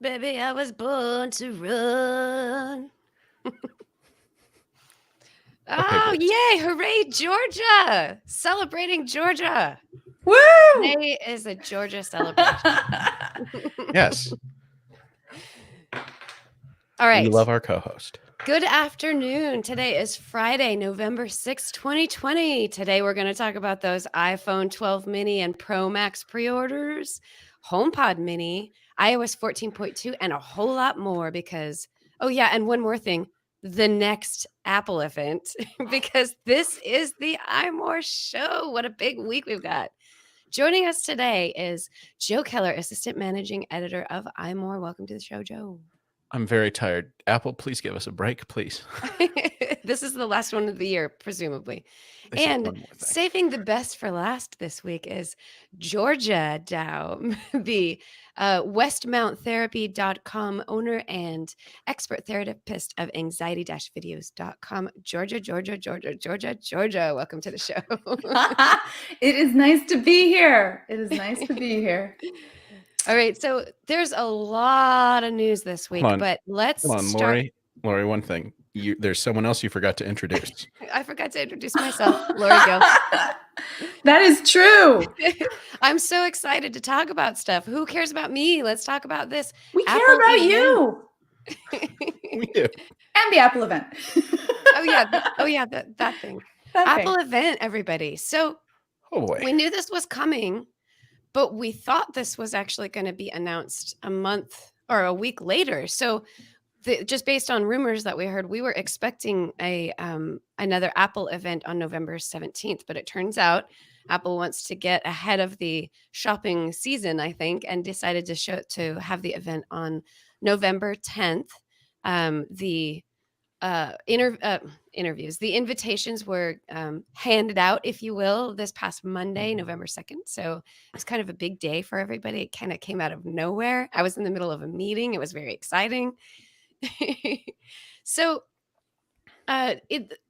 Baby, I was born to run. Okay, Oh, Grace. yay. Hooray, Georgia. Celebrating Georgia. Woo! Today is a Georgia celebration. Yes, All right. we love our co-host. Good afternoon. Today is Friday, November 6th, 2020. Today we're going to talk about those iPhone 12 mini and Pro Max pre-orders, HomePod Mini, iOS 14.2, and a whole lot more because, oh yeah, and one more thing, the next Apple event, because this is the iMore show. What a big week we've got. Joining us today is Joe Keller, Assistant Managing Editor of iMore. Welcome to the show, Joe. I'm very tired. Apple, please give us a break, please. This is the last one of the year, presumably. They said And one more thing. saving the best for last this week is Georgia Dow, the westmounttherapy.com owner and expert therapist of anxiety-videos.com. Georgia. Welcome to the show. It is nice to be here. It is nice to be here. All right, so there's a lot of news this week, Hold on. but let's Hold on, start. Lori, one thing. There's someone else you forgot to introduce. I forgot to introduce myself. Lori, go. That is true. I'm so excited to talk about stuff. Who cares about me? Let's talk about this. We care Apple about event. you We do. and the Apple event. Oh yeah, that thing. Apple event, everybody. So Oh boy. we knew this was coming, but we thought this was actually going to be announced a month or a week later. So just based on rumors that we heard, we were expecting another Apple event on November 17th, but it turns out Apple wants to get ahead of the shopping season, I think, and decided to have the event on November 10th. The interviews, the invitations were handed out, if you will, this past Monday, November 2nd. So it was kind of a big day for everybody. It kind of came out of nowhere. I was in the middle of a meeting. It was very exciting. So,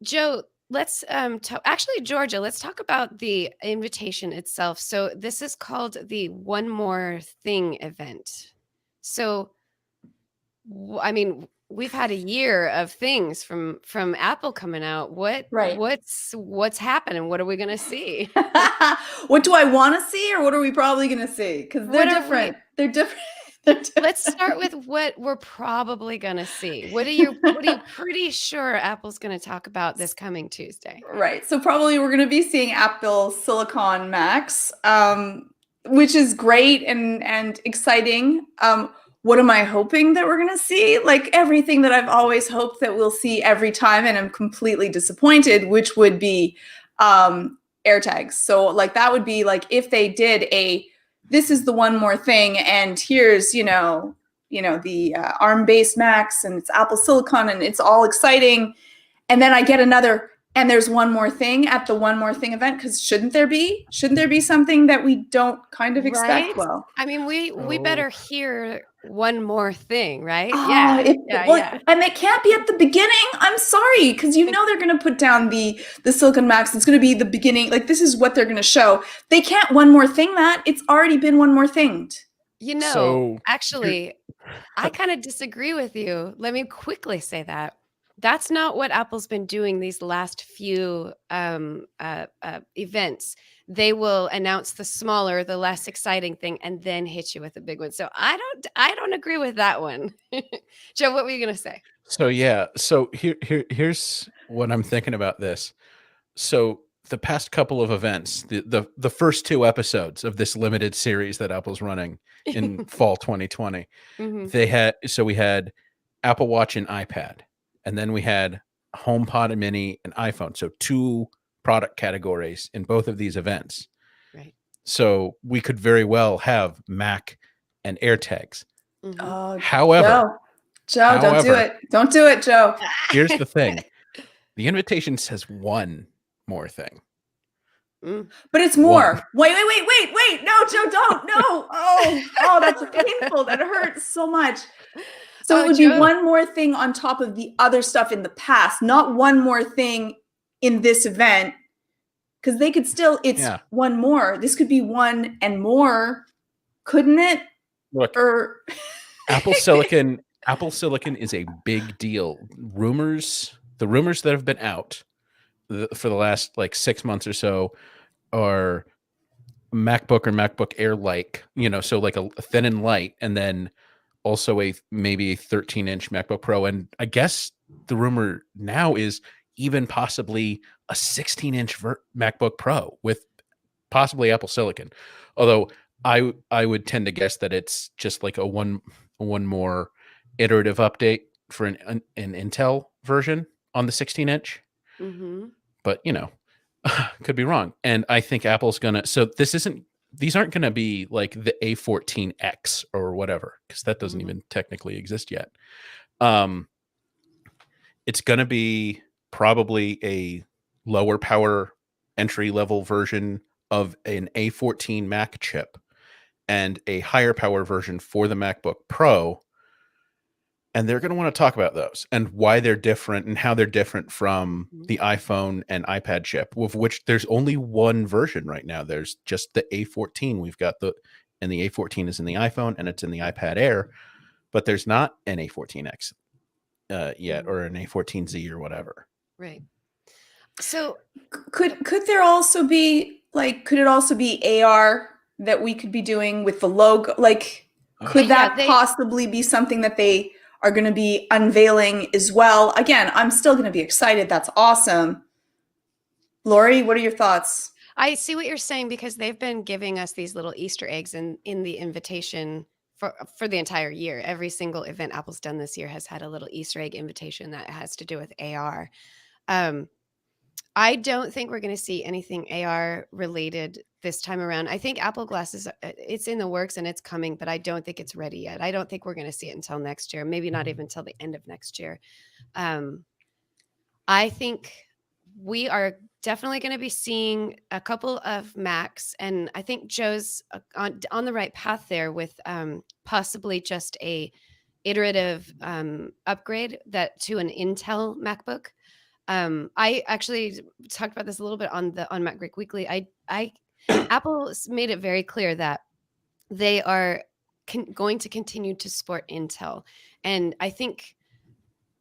Joe, let's actually, Georgia, let's talk about the invitation itself. So this is called the One More Thing event. So, I mean, we've had a year of things from Apple coming out. What's happening? What are we going to see? What do I want to see, or what are we probably going to see? Because they're different. They're different. Let's start with what we're probably going to see. What are you pretty sure Apple's going to talk about this coming Tuesday? Right. So probably we're going to be seeing Apple Silicon Max, which is great and exciting. What am I hoping that we're going to see? Like everything that I've always hoped that we'll see every time, and I'm completely disappointed, which would be AirTags. So like that would be like if they did this is the one more thing, and here's the ARM-based Macs, and it's Apple Silicon, and it's all exciting, and then I get another, and there's one more thing at the one more thing event, because shouldn't there be something that we don't kind of expect? Right? Well, I mean, we better hear one more thing, right? Yeah. And it can't be at the beginning. I'm sorry, because they're going to put down the Silicon Max. It's going to be the beginning. Like this is what they're going to show. They can't one more thing that. It's already been one more thinged. Actually, I kind of disagree with you. Let me quickly say that. That's not what Apple's been doing these last few events. They will announce the smaller, the less exciting thing, and then hit you with a big one. So I don't agree with that one. Joe, what were you going to say? So yeah, so here's what I'm thinking about this. So the past couple of events, the first two episodes of this limited series that Apple's running in fall 2020, Mm-hmm. we had Apple Watch and iPad, and then we had HomePod Mini and iPhone. So two product categories in both of these events. Right. So we could very well have Mac and AirTags. Mm-hmm. However, Joe, don't do it. Don't do it, Joe. Here's the thing. The invitation says one more thing. But it's more. Wait. No, Joe, don't. No. Oh, that's painful. That hurts so much. So it would be one more thing on top of the other stuff in the past, not one more thing in this event. Because they could still, one more. This could be one and more, couldn't it? Look, Apple Silicon is a big deal. The rumors that have been out for the last like 6 months or so are MacBook or MacBook Air like, so like a thin and light, and then also maybe a 13-inch MacBook Pro. And I guess the rumor now is even possibly a 16-inch MacBook Pro with possibly Apple Silicon. Although I would tend to guess that it's just like a one more iterative update for an Intel version on the 16-inch. Mm-hmm. But could be wrong. And I think Apple's gonna. So these aren't gonna be like the A14X or whatever, because that doesn't even technically exist yet. It's gonna be probably a lower power entry level version of an A14 Mac chip and a higher power version for the MacBook Pro. And they're going to want to talk about those and why they're different and how they're different from the iPhone and iPad chip, of which there's only one version right now. There's just the A14. And the A14 is in the iPhone and it's in the iPad Air, but there's not an A14X yet, or an A14Z or whatever. Right. So could there also be could it also be AR that we could be doing with the logo? Like, could that possibly be something that they are going to be unveiling as well? Again, I'm still going to be excited. That's awesome. Lori, what are your thoughts? I see what you're saying, because they've been giving us these little Easter eggs in the invitation for the entire year. Every single event Apple's done this year has had a little Easter egg invitation that has to do with AR. I don't think we're going to see anything AR related this time around. I think Apple Glasses, it's in the works and it's coming, but I don't think it's ready yet. I don't think we're going to see it until next year, maybe not even until the end of next year. I think we are definitely going to be seeing a couple of Macs, and I think Joe's on the right path there with possibly just a iterative upgrade to an Intel MacBook. I actually talked about this a little bit on MacBreak Weekly. Apple's made it very clear that they are going to continue to support Intel, and I think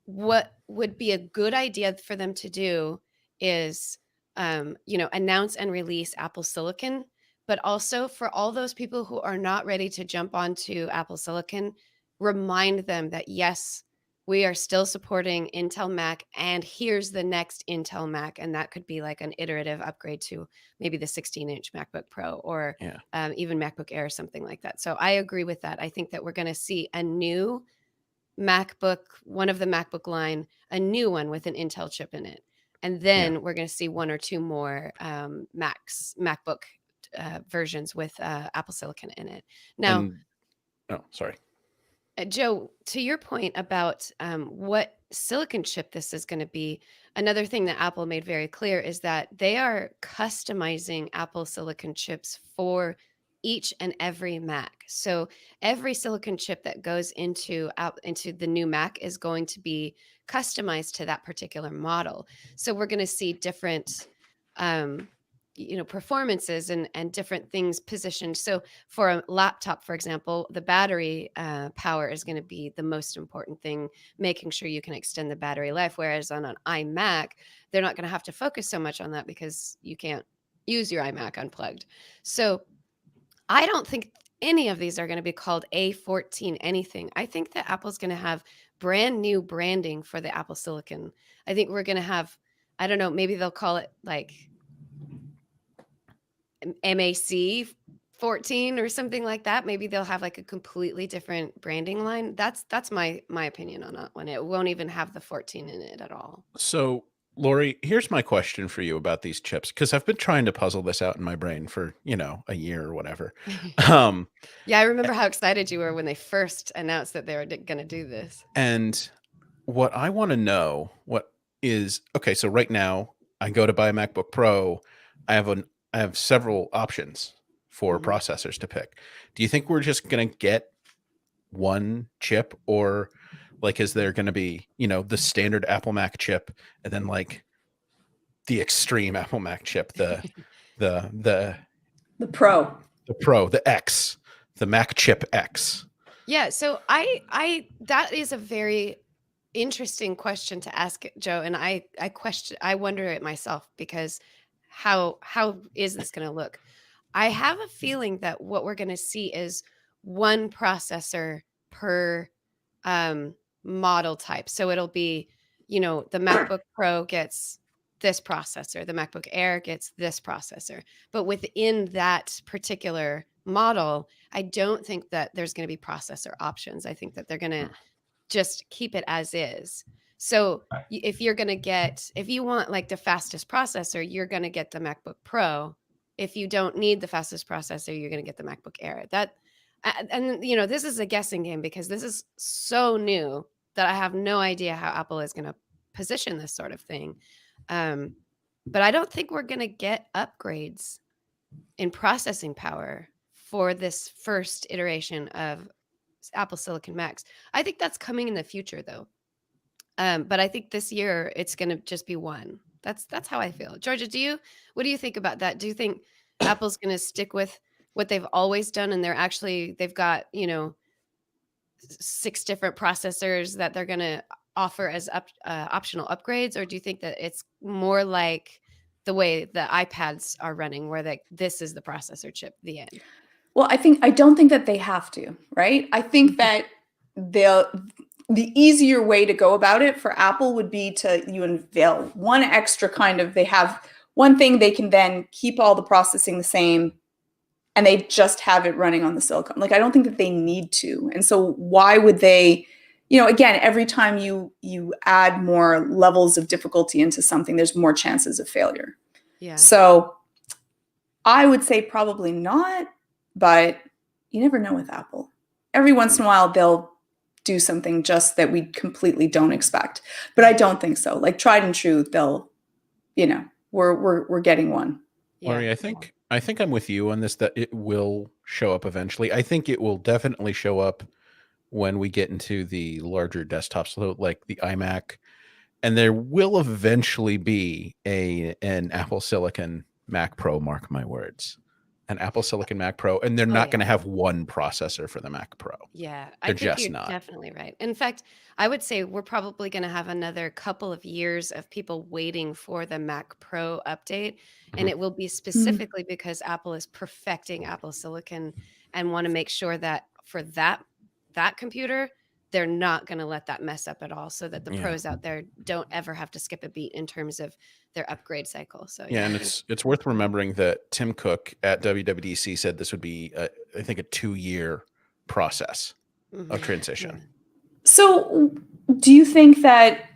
what would be a good idea for them to do is, announce and release Apple Silicon, but also for all those people who are not ready to jump onto Apple Silicon, remind them that yes, we are still supporting Intel Mac, and here's the next Intel Mac. And that could be like an iterative upgrade to maybe the 16-inch MacBook Pro or even MacBook Air or something like that. So I agree with that. I think that we're going to see a new MacBook, one of the MacBook line, a new one with an Intel chip in it. And then we're going to see one or two more MacBook versions with Apple Silicon in it. Now, sorry. Joe, to your point about what silicon chip this is going to be, another thing that Apple made very clear is that they are customizing Apple silicon chips for each and every Mac. So every silicon chip that goes into the new Mac is going to be customized to that particular model. So we're going to see different performances and different things positioned. So for a laptop, for example, the battery power is going to be the most important thing, making sure you can extend the battery life. Whereas on an iMac, they're not going to have to focus so much on that because you can't use your iMac unplugged. So I don't think any of these are going to be called A14 anything. I think that Apple's going to have brand new branding for the Apple Silicon. I think we're going to have, I don't know, maybe they'll call it like MAC 14 or something like that. Maybe they'll have like a completely different branding line. That's my opinion on that one. It won't even have the 14 in it at all. So, Lori, here's my question for you about these chips, because I've been trying to puzzle this out in my brain for, a year or whatever. Yeah, I remember how excited you were when they first announced that they were going to do this. And what I want to know okay, so right now I go to buy a MacBook Pro. I have several options for processors to pick. Do you think we're just going to get one chip, or like, is there going to be, the standard Apple Mac chip and then like the extreme Apple Mac chip, the Pro, the Pro, the X, the Mac chip X? Yeah, so I that is a very interesting question to ask, Joe, and I wonder it myself because how is this going to look? I have a feeling that what we're going to see is one processor per um, model type. So it'll be, the MacBook Pro gets this processor, the MacBook Air gets this processor. But within that particular model, I don't think that there's going to be processor options. I think that they're going to just keep it as is. So if you want like the fastest processor, you're going to get the MacBook Pro. If you don't need the fastest processor, you're going to get the MacBook Air. This is a guessing game because this is so new that I have no idea how Apple is going to position this sort of thing. But I don't think we're going to get upgrades in processing power for this first iteration of Apple Silicon Macs. I think that's coming in the future, though. But I think this year it's going to just be one. That's how I feel. Georgia, what do you think about that? Do you think Apple's going to stick with what they've always done, and they've got 6 different processors that they're going to offer as optional upgrades, or do you think that it's more like the way the iPads are running, where this is the processor chip, the end? Well, I don't think that they have to, right? I think that the easier way to go about it for Apple would be to you unveil one extra they have one thing they can then keep all the processing the same and they just have it running on the silicon. Like I don't think that they need to. And so why would they, again, every time you add more levels of difficulty into something, there's more chances of failure. Yeah. So I would say probably not, but you never know with Apple. Every once in a while, they'll do something just that we completely don't expect. But I don't think so. Like tried and true, they'll, we're getting one. Yeah. Laurie, I think I'm with you on this, that it will show up eventually. I think it will definitely show up when we get into the larger desktops, so like the iMac, and there will eventually be an Apple Silicon Mac Pro, mark my words. An Apple Silicon Mac Pro, and they're not going to have one processor for the Mac Pro. Yeah, I They're think just you're not. definitely right. In fact, I would say we're probably going to have another couple of years of people waiting for the Mac Pro update, and it will be specifically because Apple is perfecting Apple Silicon and want to make sure that for that computer, they're not going to let that mess up at all, so that the pros out there don't ever have to skip a beat in terms of their upgrade cycle. So yeah, and it's worth remembering that Tim Cook at WWDC said this would be, I think, a 2-year process of transition. Yeah. So, do you think that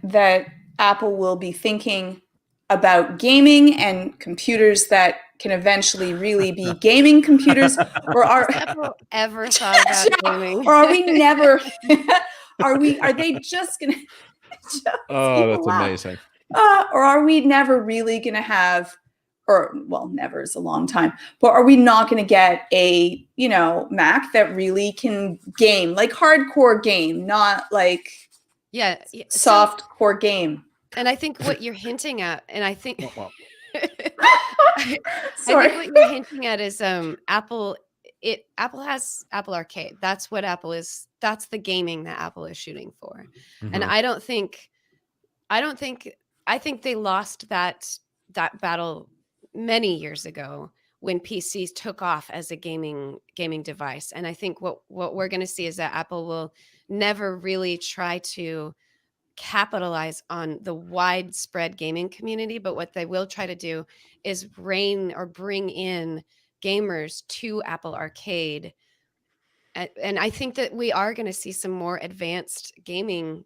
Apple will be thinking about gaming and computers that can eventually really be gaming computers, or are Apple ever thought about gaming? or are we never? Are they just gonna? Oh, that's amazing. Or are we never really gonna have? Or well, never is a long time, but are we not going to get a Mac that really can game, like hardcore game, not like soft core game? And I think what you're hinting at, and I think Well. I think what you're hinting at is Apple has Apple Arcade. That's what Apple is. That's the gaming that Apple is shooting for. And I think they lost that battle many years ago when PCs took off as a gaming device. And I think what we're going to see is that Apple will never really try to capitalize on the widespread gaming community, but what they will try to do is bring in gamers to Apple Arcade. And I think that we are going to see some more advanced gaming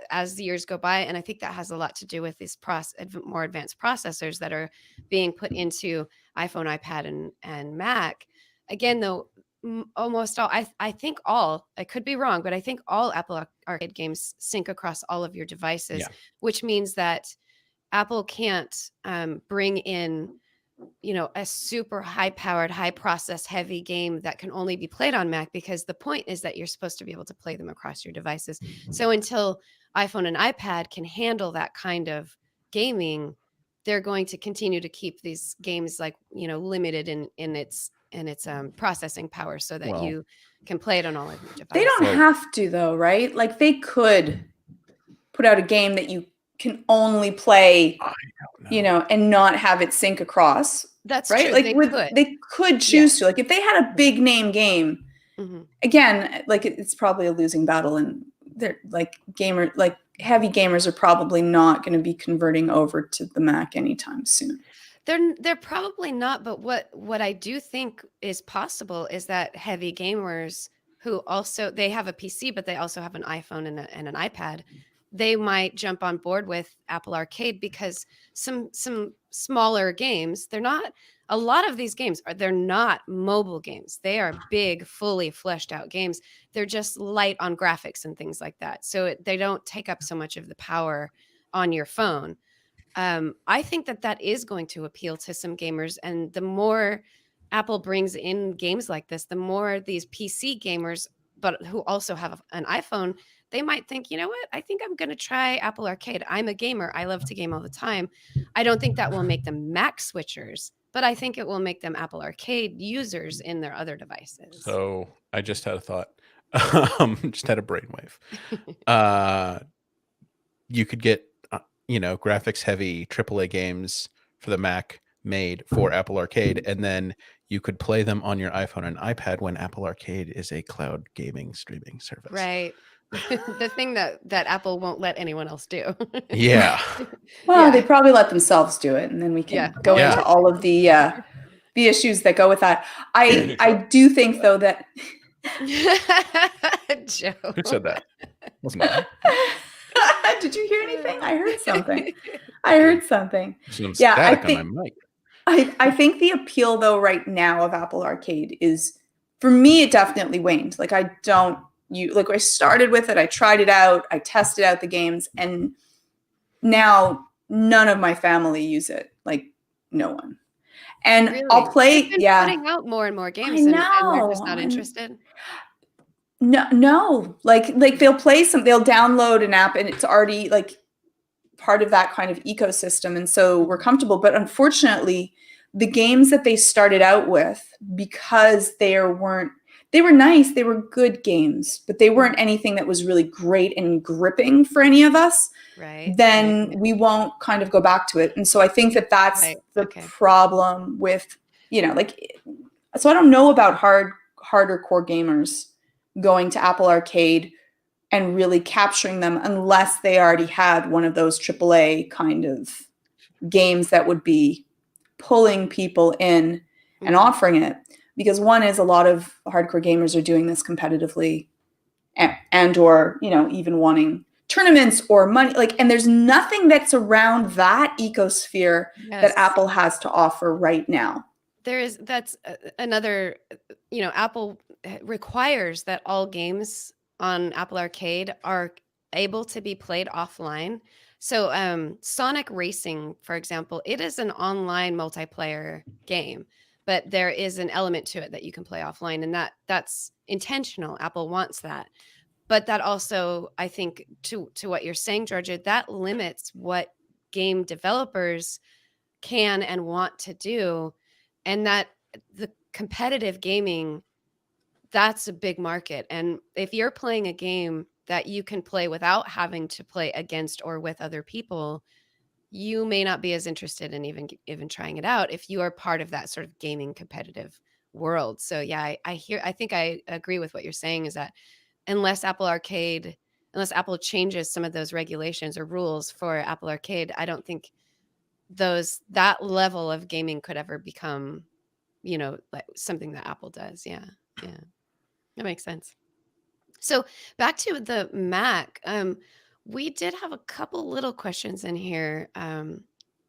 as the years go by. And I think that has a lot to do with these more advanced processors that are being put into iPhone, iPad, and Mac. Again, though, almost all, I think all, I could be wrong, but I think all Apple Arcade games sync across all of your devices, which means that Apple can't bring in a super high powered, high process heavy game that can only be played on Mac, because the point is that you're supposed to be able to play them across your devices. So until iPhone and iPad can handle that kind of gaming, they're going to continue to keep these games limited in its processing power, so that can play it on all of your devices. They don't have to though, right? Like they could put out a game that you can only play, and not have it sync across. That's right. true. Like they could choose to. Like if they had a big name game, again, like it's probably a losing battle, and they're like heavy gamers are probably not going to be converting over to the Mac anytime soon. They're probably not, but what I do think is possible is that heavy gamers who also they have a PC, but they also have an iPhone and an iPad, they might jump on board with Apple Arcade because some smaller games, a lot of these games they're not mobile games. They are big, fully fleshed out games. They're just light on graphics and things like that. So they don't take up so much of the power on your phone. I think that is going to appeal to some gamers. And the more Apple brings in games like this, the more these PC gamers, but who also have an iPhone, they might think, you know what? I think I'm going to try Apple Arcade. I'm a gamer. I love to game all the time. I don't think that will make them Mac switchers, but I think it will make them Apple Arcade users in their other devices. So I just had a thought. Just had a brainwave. You could get graphics heavy AAA games for the Mac made for Apple Arcade, and then you could play them on your iPhone and iPad when Apple Arcade is a cloud gaming streaming service. Right. The thing that Apple won't let anyone else do. Yeah. Well, they probably let themselves do it, and then we can go into all of the issues that go with that. I do think though that Joe. Who said that? Wasn't it? Did you hear anything? I heard something. Some static on my mic. I think the appeal though right now of Apple Arcade is, for me, it definitely waned. Like I started with it, I tried it out, I tested out the games, and now none of my family use it. Like no one. And really? I'll play. They've been putting out more and more games, and they're just not interested. No. Like they'll download an app, and it's already like part of that kind of ecosystem, and so we're comfortable. But unfortunately, the games that they started out with, because they were nice, they were good games, but they weren't anything that was really great and gripping for any of us. Right. Then we won't kind of go back to it. And so I think that's the problem with, so I don't know about harder core gamers going to Apple Arcade and really capturing them unless they already had one of those AAA kind of games that would be pulling people in and offering it. Because one is a lot of hardcore gamers are doing this competitively and or, even wanting tournaments or money. And there's nothing that's around that ecosphere that Apple has to offer right now. That's another, Apple requires that all games on Apple Arcade are able to be played offline. So Sonic Racing, for example, it is an online multiplayer game, but there is an element to it that you can play offline, and that's intentional. Apple wants that. But that also, I think, to what you're saying, Georgia, that limits what game developers can and want to do. And that the competitive gaming, that's a big market. And if you're playing a game that you can play without having to play against or with other people, you may not be as interested in even trying it out if you are part of that sort of gaming competitive world. So yeah, I think I agree with what you're saying, is that unless Apple changes some of those regulations or rules for Apple Arcade, I don't think that level of gaming could ever become, like something that Apple does. Yeah. That makes sense. So back to the Mac, we did have a couple little questions in here.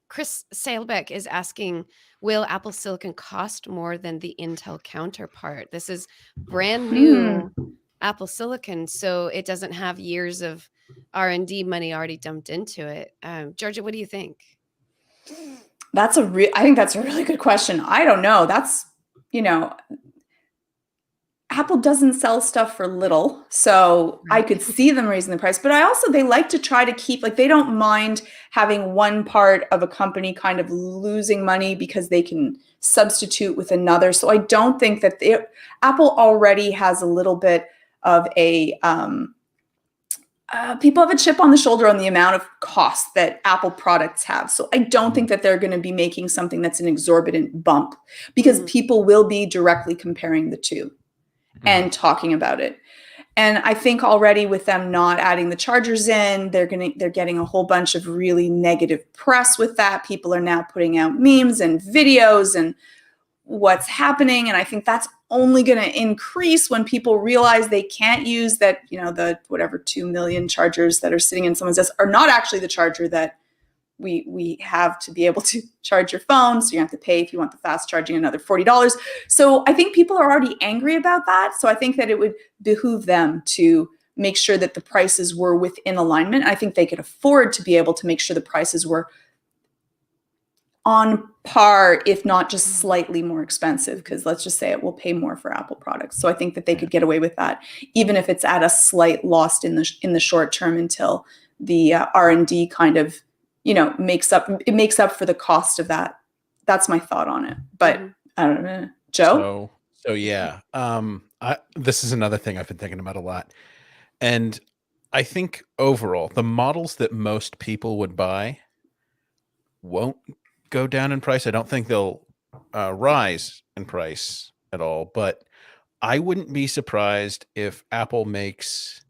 Chris Sailbeck is asking, will Apple Silicon cost more than the Intel counterpart? This is brand new Apple Silicon, so it doesn't have years of R&D money already dumped into it. Georgia, what do you think? I think that's a really good question. I don't know. That's, Apple doesn't sell stuff for little, so I could see them raising the price. But they like to try to keep, like, they don't mind having one part of a company kind of losing money because they can substitute with another. So I don't think that Apple already has a little bit of a people have a chip on the shoulder on the amount of cost that Apple products have. So I don't think that they're going to be making something that's an exorbitant bump, because people will be directly comparing the two and talking about it. And I think already with them not adding the chargers in, they're getting a whole bunch of really negative press with that. People are now putting out memes and videos and what's happening. And I think that's only going to increase when people realize they can't use that, the whatever 2 million chargers that are sitting in someone's desk are not actually the charger that we have to be able to charge your phone. So you have to pay, if you want the fast charging, another $40. So I think people are already angry about that. So I think that it would behoove them to make sure that the prices were within alignment. I think they could afford to be able to make sure the prices were on par, if not just slightly more expensive, because let's just say it will pay more for Apple products. So I think that they could get away with that, even if it's at a slight loss in the short term, until the R&D kind of makes up for the cost of that. That's my thought on it. But I don't know, Joe. So yeah, this is another thing I've been thinking about a lot, and I think overall the models that most people would buy won't go down in price. I don't think they'll rise in price at all, but I wouldn't be surprised if Apple makes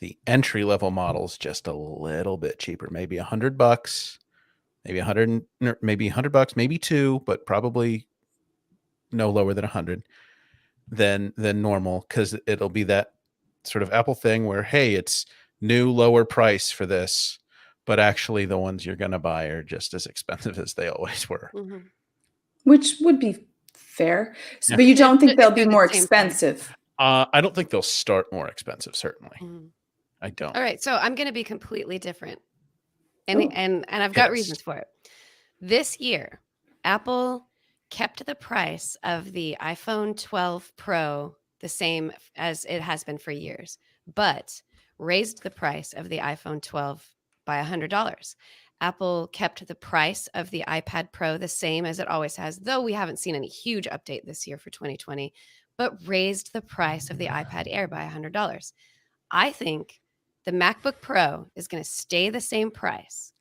the entry level models just a little bit cheaper, maybe $100, maybe $100, maybe $2, but probably no lower than 100 than normal, because it'll be that sort of Apple thing where, hey, it's new lower price for this, but actually the ones you're going to buy are just as expensive as they always were. Which would be fair. So, but you don't think they'll be more expensive? I don't think they'll start more expensive, certainly. I don't. All right, so I'm going to be completely different. And I've got reasons for it. This year, Apple kept the price of the iPhone 12 Pro the same as it has been for years, but raised the price of the iPhone 12 by $100. Apple kept the price of the iPad Pro the same as it always has, though we haven't seen any huge update this year for 2020, but raised the price of the iPad Air by $100. I think the MacBook Pro is going to stay the same price,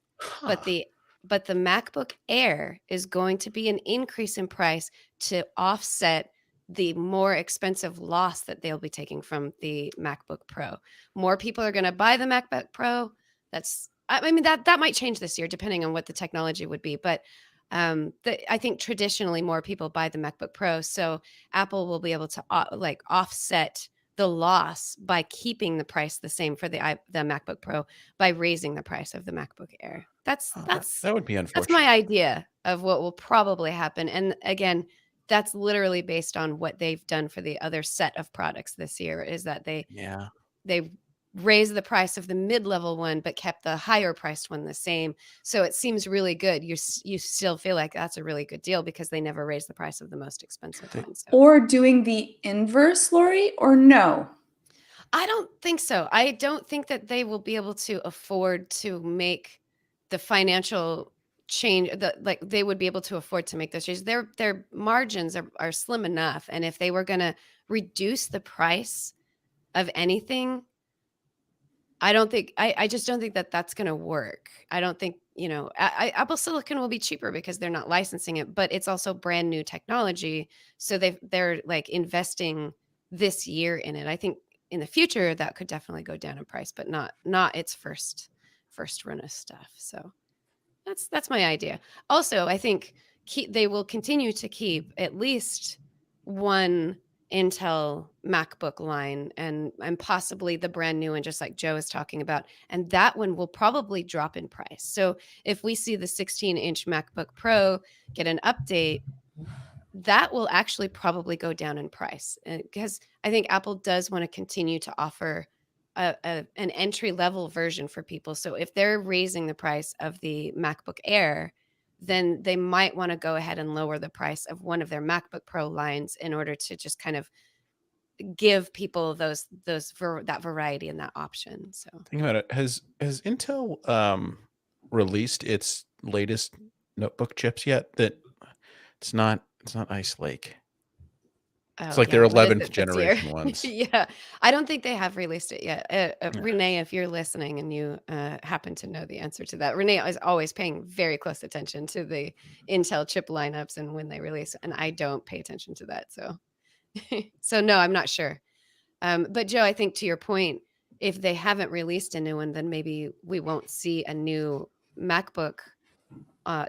but the MacBook Air is going to be an increase in price to offset the more expensive loss that they'll be taking from the MacBook Pro. More people are going to buy the MacBook Pro. That might change this year depending on what the technology would be, but I think traditionally more people buy the MacBook Pro, so Apple will be able to offset the loss by keeping the price the same for the MacBook Pro by raising the price of the MacBook Air. That would be unfortunate. That's my idea of what will probably happen. And again, that's literally based on what they've done for the other set of products this year, is that they raised the price of the mid-level one but kept the higher priced one the same. So it seems really good. You still feel like that's a really good deal because they never raised the price of the most expensive one. So. Or doing the inverse, Lori, or no? I don't think so. I don't think that they will be able to afford to make the financial change. They would be able to afford to make those changes. Their margins are slim enough. And if they were going to reduce the price of anything, I just don't think that that's going to work. I don't think, Apple Silicon will be cheaper because they're not licensing it, but it's also brand new technology. So they're like investing this year in it. I think in the future that could definitely go down in price, but not its first run of stuff. So that's my idea. Also, I think they will continue to keep at least one Intel MacBook line and possibly the brand new one, just like Joe is talking about. And that one will probably drop in price. So if we see the 16-inch MacBook Pro get an update, that will actually probably go down in price, because I think Apple does want to continue to offer an entry-level version for people. So if they're raising the price of the MacBook Air, then they might want to go ahead and lower the price of one of their MacBook Pro lines in order to just kind of give people that variety and that option. So Think about it. Has Intel released its latest notebook chips yet? That it's not Ice Lake. It's oh like yeah, their what is 11th it this year? generation ones. Yeah, I don't think they have released it yet. Yeah. Renee, if you're listening and you happen to know the answer to that, Renee is always paying very close attention to the Intel chip lineups and when they release, and I don't pay attention to that. So, so no, I'm not sure. But Joe, I think to your point, if they haven't released a new one, then maybe we won't see a new MacBook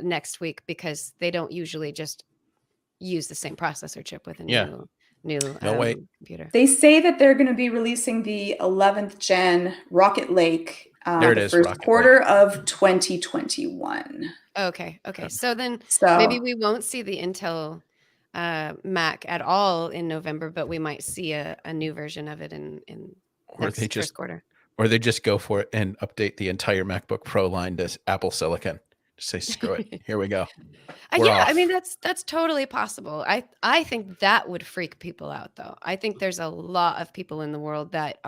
next week because they don't usually just use the same processor chip with a Yeah. new No, wait. computer. They say that they're going to be releasing the 11th gen Rocket Lake There it the is, first Rocket quarter of 2021. Okay. Yeah. So then So maybe we won't see the Intel Mac at all in November, but we might see a new version of it in Or next they just first quarter. or they just go for it and update the entire MacBook Pro line to Apple Silicon. Just say screw it. Here we go. We're Yeah, I off. mean that's totally possible. I think that would freak people out though. I think there's a lot of people in the world that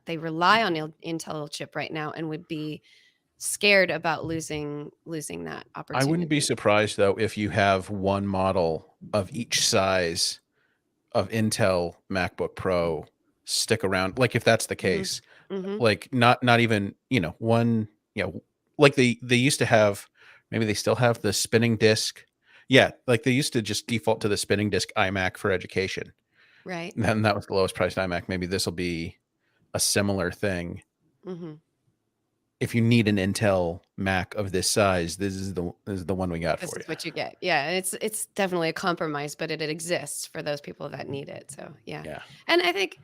they rely on Intel chip right now and would be scared about losing that I wouldn't be opportunity. surprised though if you have one model of each size of Intel MacBook Pro stick around. Like if that's the case, Mhm. like not even, one, like they used to have, maybe they still have the spinning disk. Yeah, like they used to just default to the spinning disk iMac for education. Right. And then that was the lowest priced iMac. Maybe this will be a similar thing. Mhm. If you need an Intel Mac of this size, this is the one we got This for is you. what you get. Yeah, and it's definitely a compromise, but it exists for those people that need it. So yeah, Yeah. and I think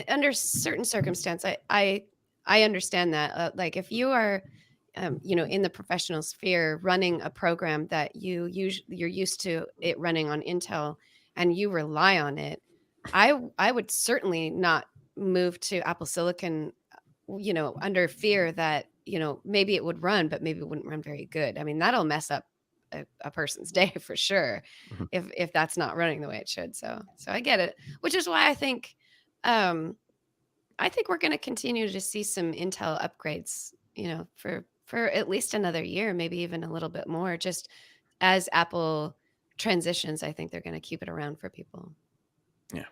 under certain circumstance, I understand that. Like if you are, in the professional sphere, running a program that you're used to it running on Intel, and you rely on it, I would certainly not move to Apple Silicon under fear that, maybe it would run, but maybe it wouldn't run very good. I mean, that'll mess up a person's day for sure Mhm. if that's not running the way it should. So I get it, which is why um, I think we're going to continue to see some Intel upgrades, for at least another year, maybe even a little bit more. Just as Apple transitions, I think they're going to keep it around for people. Yeah.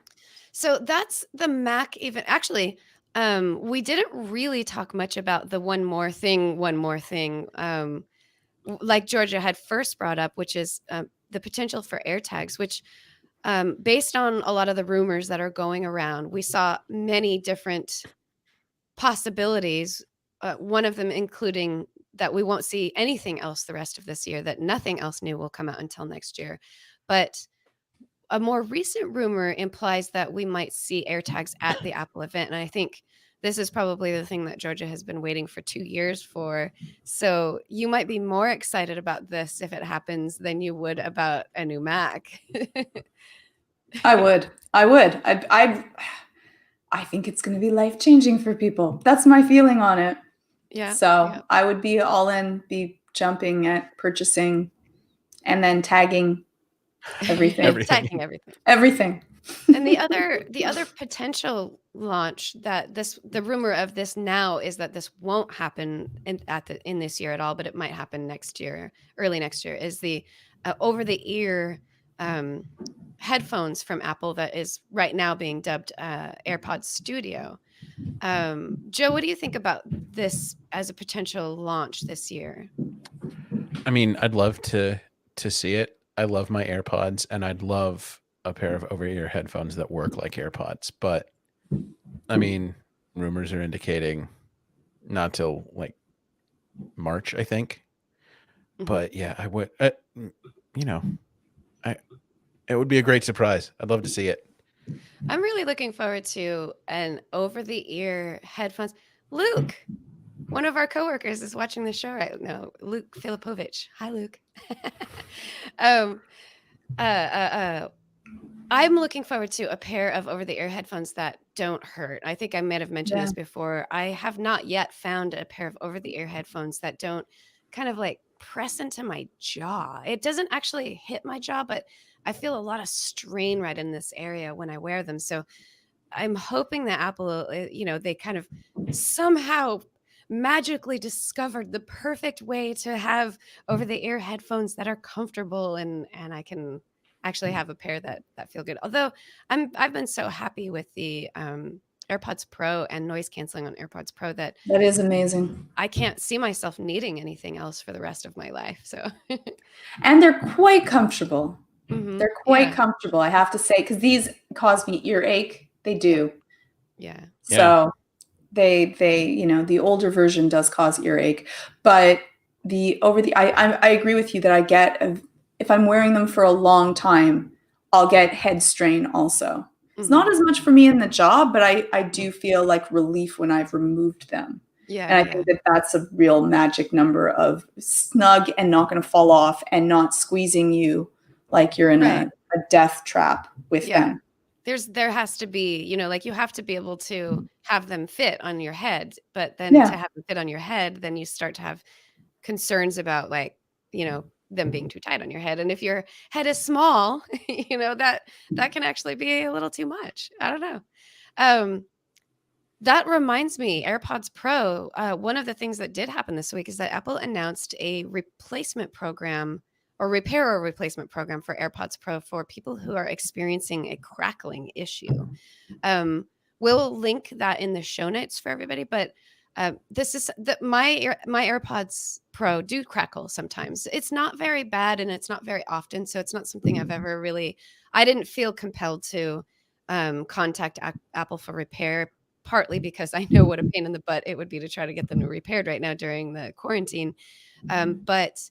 So that's the Mac even actually we didn't really talk much about the one more thing like Georgia had first brought up, which is the potential for AirTags, which based on a lot of the rumors that are going around, we saw many different possibilities, one of them including that we won't see anything else the rest of this year, that nothing else new will come out until next year. But a more recent rumor implies that we might see AirTags at the Apple event. And I think this is probably the thing that Georgia has been waiting for 2 years for. So you might be more excited about this if it happens than you would about a new Mac. I would. I think it's going to be life-changing for people. That's my feeling on it. Yeah. So I would be all in, be jumping at purchasing and then tagging everything. Tagging everything. Everything. And the other potential launch that the rumor of this now is that this won't happen in this year at all, but it might happen next year, early next year, is the over the ear headphones from Apple that is right now being dubbed AirPods Studio. Joe, what do you think about this as a potential launch this year? I mean, I'd love to see it. I love my AirPods, and I'd love a pair of over-ear headphones that work like AirPods. But I mean, rumors are indicating not till like March, I think. Mhm. But yeah, I would. It would be a great surprise. I'd love to see it. I'm really looking forward to an over-the-ear headphones. Luke, one of our coworkers, is watching the show right now. Luke Filipovich. Hi, Luke. I'm looking forward to a pair of over-the-ear headphones that don't hurt. I think I might have mentioned this before. I have not yet found a pair of over-the-ear headphones that don't kind of like press into my jaw. It doesn't actually hit my jaw, but I feel a lot of strain right in this area when I wear them. So I'm hoping that Apple, they kind of somehow magically discovered the perfect way to have over-the-ear headphones that are comfortable, and I can actually have a pair that feel good. Although I've been so happy with the AirPods Pro and noise canceling on AirPods Pro that is amazing. I can't see myself needing anything else for the rest of my life. So, and they're quite comfortable. They're quite Yeah. comfortable, I have to say, because these cause me earache. They do. Yeah. So they the older version does cause earache, but I agree with you that I get if I'm wearing them for a long time, I'll get head strain also. It's not as much for me in the job, but I do feel like relief when I've removed them. Yeah. And I think that that's a real magic number of snug and not going to fall off and not squeezing you like you're in a death trap with them. There has to be, like you have to be able to have them fit on your head, but then to have them fit on your head, then you start to have concerns about like, them being too tight on your head. And if your head is small, that can actually be a little too much. I don't know. That reminds me, AirPods Pro, one of the things that did happen this week is that Apple announced a replacement program or repair or replacement program for AirPods Pro for people who are experiencing a crackling issue. We'll link that in the show notes for everybody, but this is my AirPods Pro do crackle sometimes. It's not very bad and it's not very often, so it's not something I've ever really. I didn't feel compelled to contact Apple for repair, partly because I know what a pain in the butt it would be to try to get them repaired right now during the quarantine. But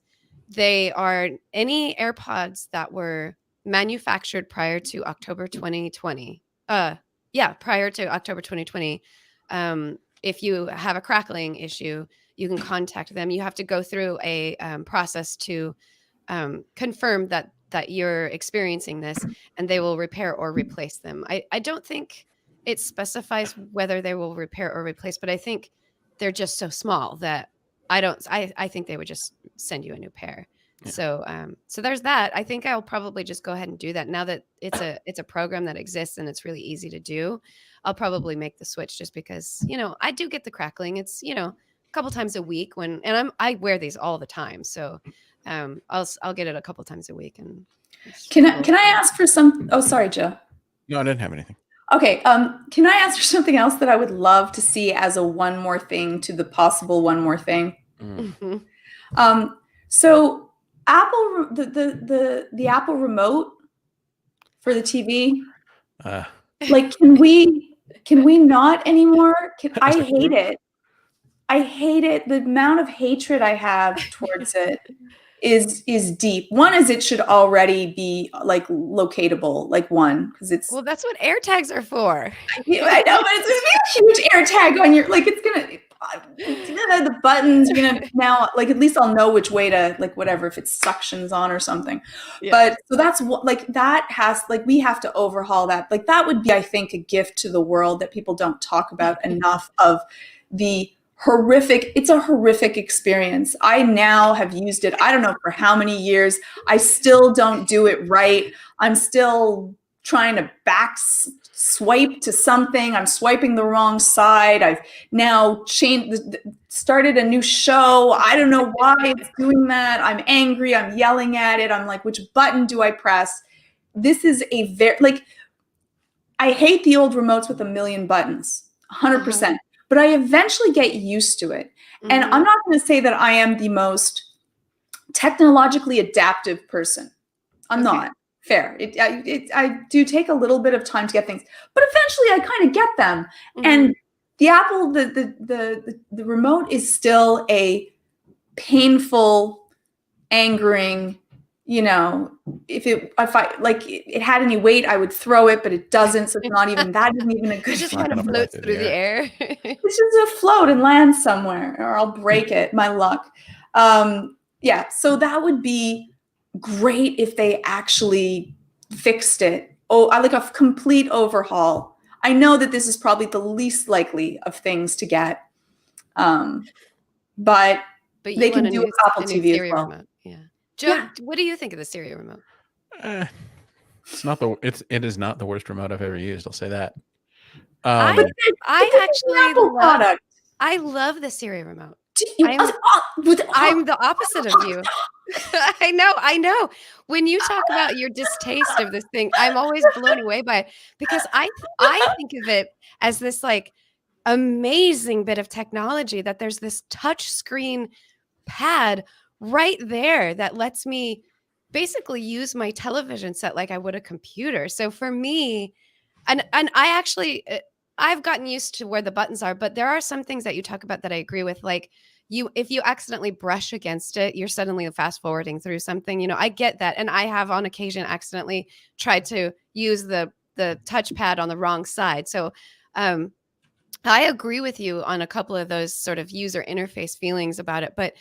they are any AirPods that were manufactured prior to October 2020. Prior to October 2020. If you have a crackling issue, you can contact them. You have to go through a process to confirm that you're experiencing this, and they will repair or replace them. I don't think it specifies whether they will repair or replace, but I think they're just so small that I think they would just send you a new pair. Yeah. So there's that. I think I'll probably just go ahead and do that now that it's a program that exists and it's really easy to do. I'll probably make the switch just because, I do get the crackling. It's, a couple times a week I wear these all the time. So I'll get it a couple times a week. And can I ask for some? Oh, sorry, Joe. No, I didn't have anything. Okay. Can I ask for something else that I would love to see as a one more thing to the possible one more thing? Mm-hmm. So Apple, the Apple remote for the TV, like, can we not anymore? I hate it. I hate it. The amount of hatred I have towards it is deep. One is it should already be like locatable, like because it's. Well, that's what AirTags are for. I know, but it's gonna be a huge AirTag on your, like, it's gonna the buttons, you're gonna now, like, at least I'll know which way to, like, whatever, if it's suctions on or something. Yeah. But so that's what, like, that has, like, we have to overhaul that. Like, that would be, I think, a gift to the world that people don't talk about enough of the it's a horrific experience. I now have used it, I don't know for how many years. I still don't do it right. I'm still trying to back swipe to something. I'm swiping the wrong side. I've now started a new show. I don't know why it's doing that. I'm angry. I'm yelling at it. I'm like, which button do I press? This is a I hate the old remotes with a million buttons, 100%. But I eventually get used to it. Mm-hmm. And I'm not going to say that I am the most technologically adaptive person. I'm not. Fair. I do take a little bit of time to get things, but eventually I kind of get them. Mm-hmm. And the Apple, the remote is still a painful, angering, if it had any weight, I would throw it, but it doesn't. So it's not even, that isn't even a good. It just kind of floats through the air. It's just a float and land somewhere, or I'll break it. My luck. So that would be great if they actually fixed it. Oh, I like a complete overhaul. I know that this is probably the least likely of things to get, but they can do Apple TV as well. Remote. Yeah. Joe, what do you think of the Siri remote? It is not the worst remote I've ever used. I'll say that. I Um, It's an actually Apple product. I love the Siri remote. You, I'm the opposite of you. I know. When you talk about your distaste of this thing, I'm always blown away by it because I think of it as this like amazing bit of technology that there's this touch screen pad right there that lets me basically use my television set like I would a computer. So for me, and I actually I've gotten used to where the buttons are, but there are some things that you talk about that I agree with. Like if you accidentally brush against it, you're suddenly fast forwarding through something. I get that, and I have on occasion accidentally tried to use the touchpad on the wrong side. So um, I agree with you on a couple of those sort of user interface feelings about it, but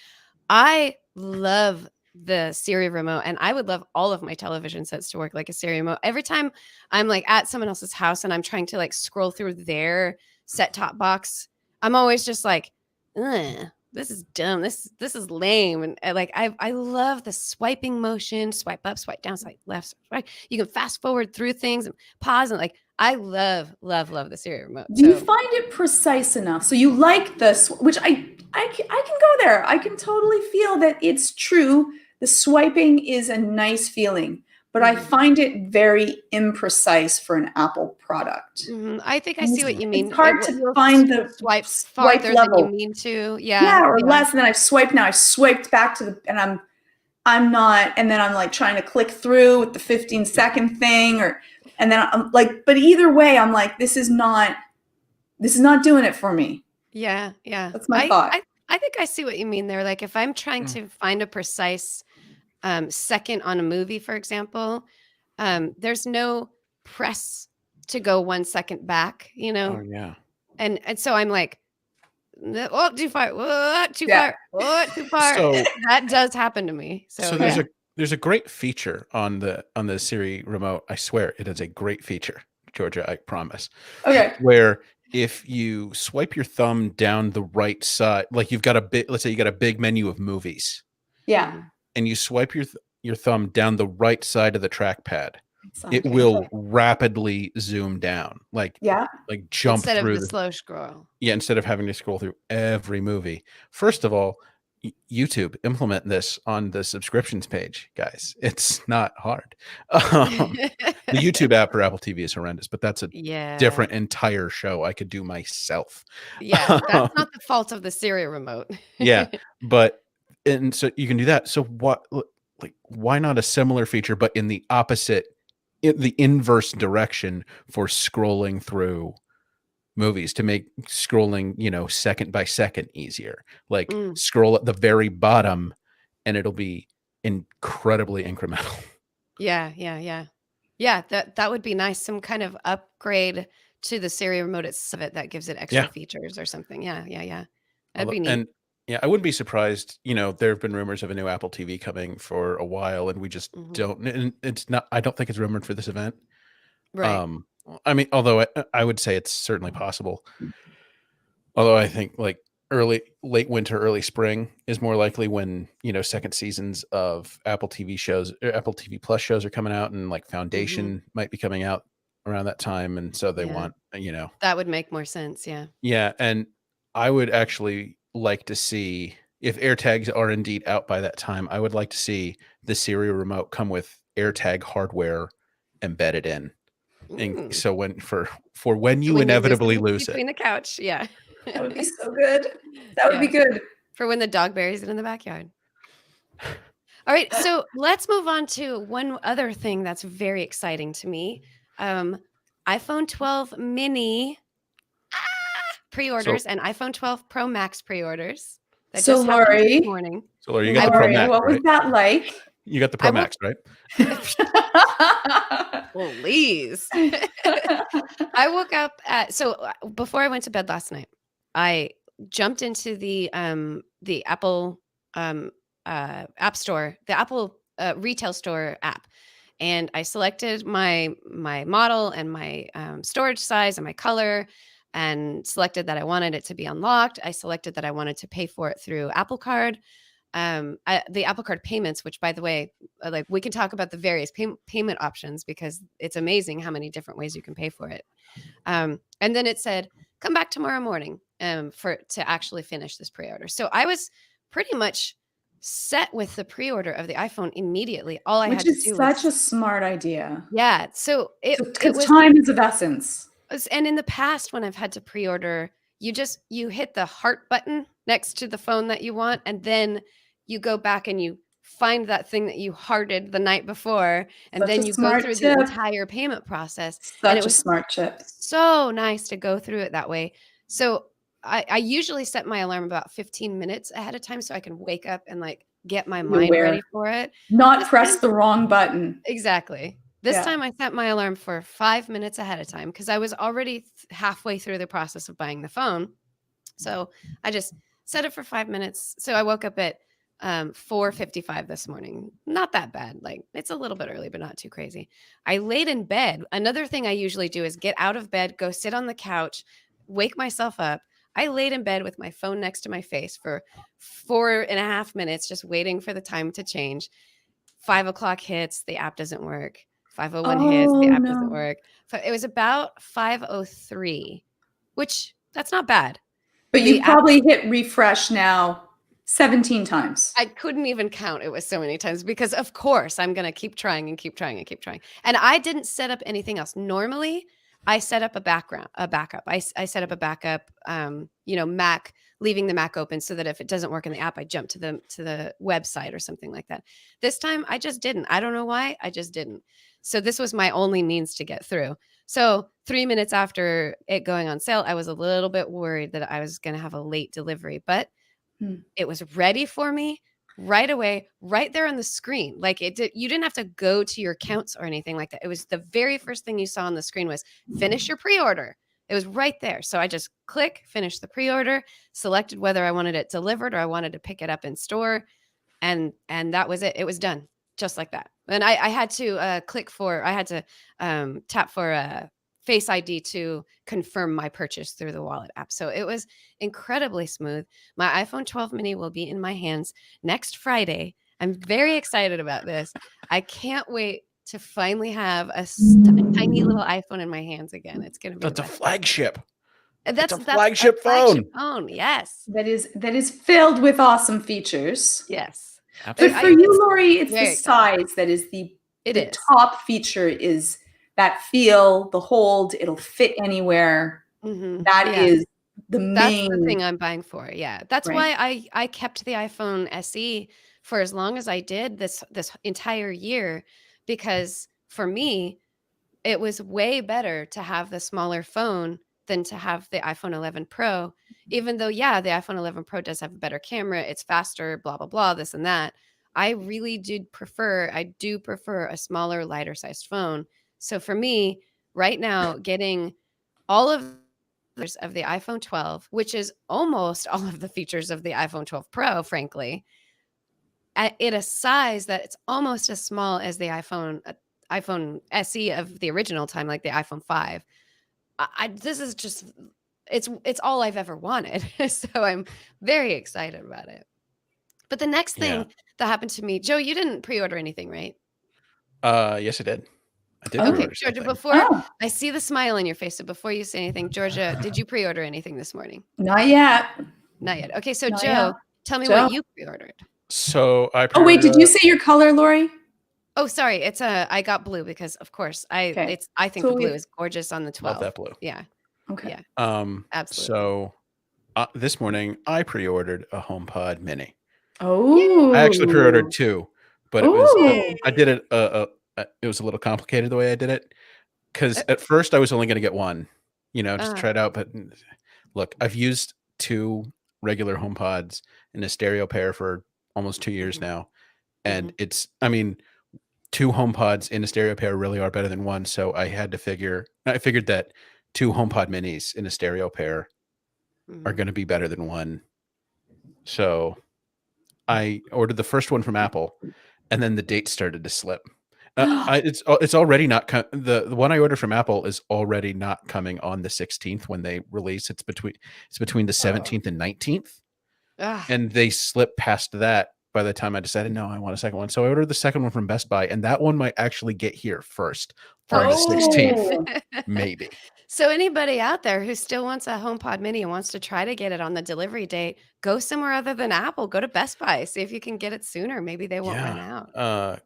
I love the Siri remote, and I would love all of my television sets to work like a Siri remote. Every time I'm like at someone else's house and I'm trying to like scroll through their set top box, I'm always just like, ugh, this is dumb. This is lame. And like I love the swiping motion, swipe up, swipe down, swipe left, swipe right. You can fast forward through things and pause, and like I love the Siri remote. Do you find it precise enough? So you like this, which I can go there. I can totally feel that it's true. The swiping is a nice feeling, but I find it very imprecise for an Apple product. I think I see what you mean. It's hard to find the swipe swipe farther level. than you mean to. Yeah, or less. And then I've swiped now. I've swiped back to and I'm not, and then I'm like trying to click through with the 15-second thing, and then I'm like, but either way, I'm like, this is not doing it for me. Yeah. That's my thought. I think I see what you mean there. Like if I'm trying to find a precise second on a movie, for example, there's no press to go 1 second back, Oh yeah. And so I'm like, oh, too far, oh, too far, oh, too far. So that does happen to me. So there's a great feature on the Siri remote. I swear it is a great feature, Georgia, I promise. Okay. Where if you swipe your thumb down the right side, like let's say you got a big menu of movies. Yeah. And you swipe your thumb down the right side of the trackpad, it will rapidly zoom down, like jump instead through of the slow scroll. Yeah, instead of having to scroll through every movie. First of all, YouTube, implement this on the subscriptions page, guys. It's not hard. The YouTube app for Apple TV is horrendous, but that's a different entire show I could do myself. Yeah, that's not the fault of the Siri remote. Yeah, and so you can do that. So why not a similar feature, but in the opposite, in the inverse direction for scrolling through movies to make scrolling, second by second easier. Like scroll at the very bottom and it'll be incredibly incremental. Yeah. That would be nice. Some kind of upgrade to the Siri remote itself that gives it extra features or something. Yeah. That'd be neat. And I wouldn't be surprised. There have been rumors of a new Apple TV coming for a while, and we just don't. And it's not. I don't think it's rumored for this event. Right. I mean, although I would say it's certainly possible. Although I think like late winter, early spring is more likely when, second seasons of Apple TV shows, or Apple TV Plus shows are coming out, and like Foundation might be coming out around that time. And so they want, that would make more sense. Yeah. Yeah. And I would actually like to see, if AirTags are indeed out by that time, I would like to see the Siri remote come with AirTag hardware embedded in. And so when you inevitably lose it between the couch, that would be so good. That would be good for when the dog buries it in the backyard. All right, so let's move on to one other thing that's very exciting to me. iPhone 12 Mini pre-orders and iPhone 12 Pro Max pre-orders. That just happened this morning. So Lori, you got the Pro Max, what was that like? You got the Pro Max, right? Please. I woke up before I went to bed last night, I jumped into the Apple app store, the Apple retail store app, and I selected my model and my storage size and my color, and selected that I wanted it to be unlocked. I selected that I wanted to pay for it through Apple Card. the Apple Card payments, which, by the way, like, we can talk about the various payment options because it's amazing how many different ways you can pay for it. And then it said, come back tomorrow morning to actually finish this pre-order. So I was pretty much set with the pre-order of the iPhone immediately. All I had Which to is do such a was, smart idea. yeah. So it Because was, time is of essence. and in the past when I've had to pre-order, you hit the heart button next to the phone that you want, and then you go back and you find that thing that you hearted the night before, and Such then a you go smart through tip. the entire payment process. And it Such a was smart tip. so nice to go through it that way. So I usually set my alarm about 15 minutes ahead of time so I can wake up and like get my mind aware. ready for it. Not This press time- the wrong button. Exactly. This Yeah. time I set my alarm for 5 minutes ahead of time because I was already halfway through the process of buying the phone. So I just set it for 5 minutes. So I woke up at 4:55 this morning. Not that bad. Like, it's a little bit early, but not too crazy. I laid in bed. Another thing I usually do is get out of bed, go sit on the couch, wake myself up. I laid in bed with my phone next to my face for 4.5 minutes, just waiting for the time to change. 5 o'clock hits, the app doesn't work. 5:01 hits, the app doesn't work. It was about 5:03, which that's not bad. But The you app- probably hit refresh now 17 times. I couldn't even count. It was so many times because, of course, I'm going to keep trying and keep trying and keep trying. And I didn't set up anything else. Normally, I set up a backup. I set up a backup, Mac, leaving the Mac open so that if it doesn't work in the app, I jump to the website or something like that. This time, I just didn't. I don't know why. I just didn't. So this was my only means to get through. So 3 minutes after it going on sale, I was a little bit worried that I was going to have a late delivery, but it was ready for me right away, right there on the screen. Like, you didn't have to go to your accounts or anything like that. It was the very first thing you saw on the screen was finish your pre-order. It was right there. So I just finish the pre-order, selected whether I wanted it delivered or I wanted to pick it up in store. And that was it. It was done just like that. And I had to tap for a Face ID to confirm my purchase through the wallet app. So it was incredibly smooth. My iPhone 12 mini will be in my hands next Friday. I'm very excited about this. I can't wait to finally have a tiny little iPhone in my hands again. It's going to be That's a flagship. That's a flagship phone. Yes. That is filled with awesome features. Yes. But for you, Lori, it's the size that is the top feature is that feel, the hold, it'll fit anywhere. That is the main. That's the thing I'm buying for. Yeah. That's why I kept the iPhone SE for as long as I did this entire year, because for me, it was way better to have the smaller phone than to have the iPhone 11 Pro, even though, the iPhone 11 Pro does have a better camera. It's faster, blah, blah, blah, this and that. I really do prefer a smaller, lighter sized phone. So for me right now, getting all of the iPhone 12, which is almost all of the features of the iPhone 12 Pro, frankly, at a size that it's almost as small as the iPhone SE of the original time, like the iPhone 5. This is just, it's all I've ever wanted. So I'm very excited about it. But the next thing that happened to me, Joe, you didn't pre-order anything, right? Yes, I did. I did. Okay, Georgia, before I see the smile on your face, so before you say anything, Georgia, did you pre-order anything this morning? Not yet. Not yet. Okay, so Joe, tell me what you pre-ordered. So I pre-ordered. Oh wait, did you say your color, Lori? Oh, sorry. It's I got blue because, of course, I think the blue is gorgeous on the 12. Love that blue. Yeah. Okay. Yeah. Absolutely. So this morning I pre-ordered a HomePod Mini. Oh. I actually pre-ordered 2, but I did it. It was a little complicated the way I did it, because at first I was only going to get one, just try it out. But look, I've used 2 regular HomePods in a stereo pair for almost 2 years now, and 2 HomePods in a stereo pair really are better than one. So I figured that 2 HomePod Minis in a stereo pair are going to be better than one. So I ordered the first one from Apple, and then the date started to slip. It's already not the one I ordered from Apple is already not coming on the 16th when they release. It's between the 17th and 19th, and they slip past that by the time I decided, no, I want a second one. So I ordered the second one from Best Buy, and that one might actually get here first on the 16th, maybe. So anybody out there who still wants a HomePod Mini and wants to try to get it on the delivery date, go somewhere other than Apple. Go to Best Buy. See if you can get it sooner. Maybe they won't run out. That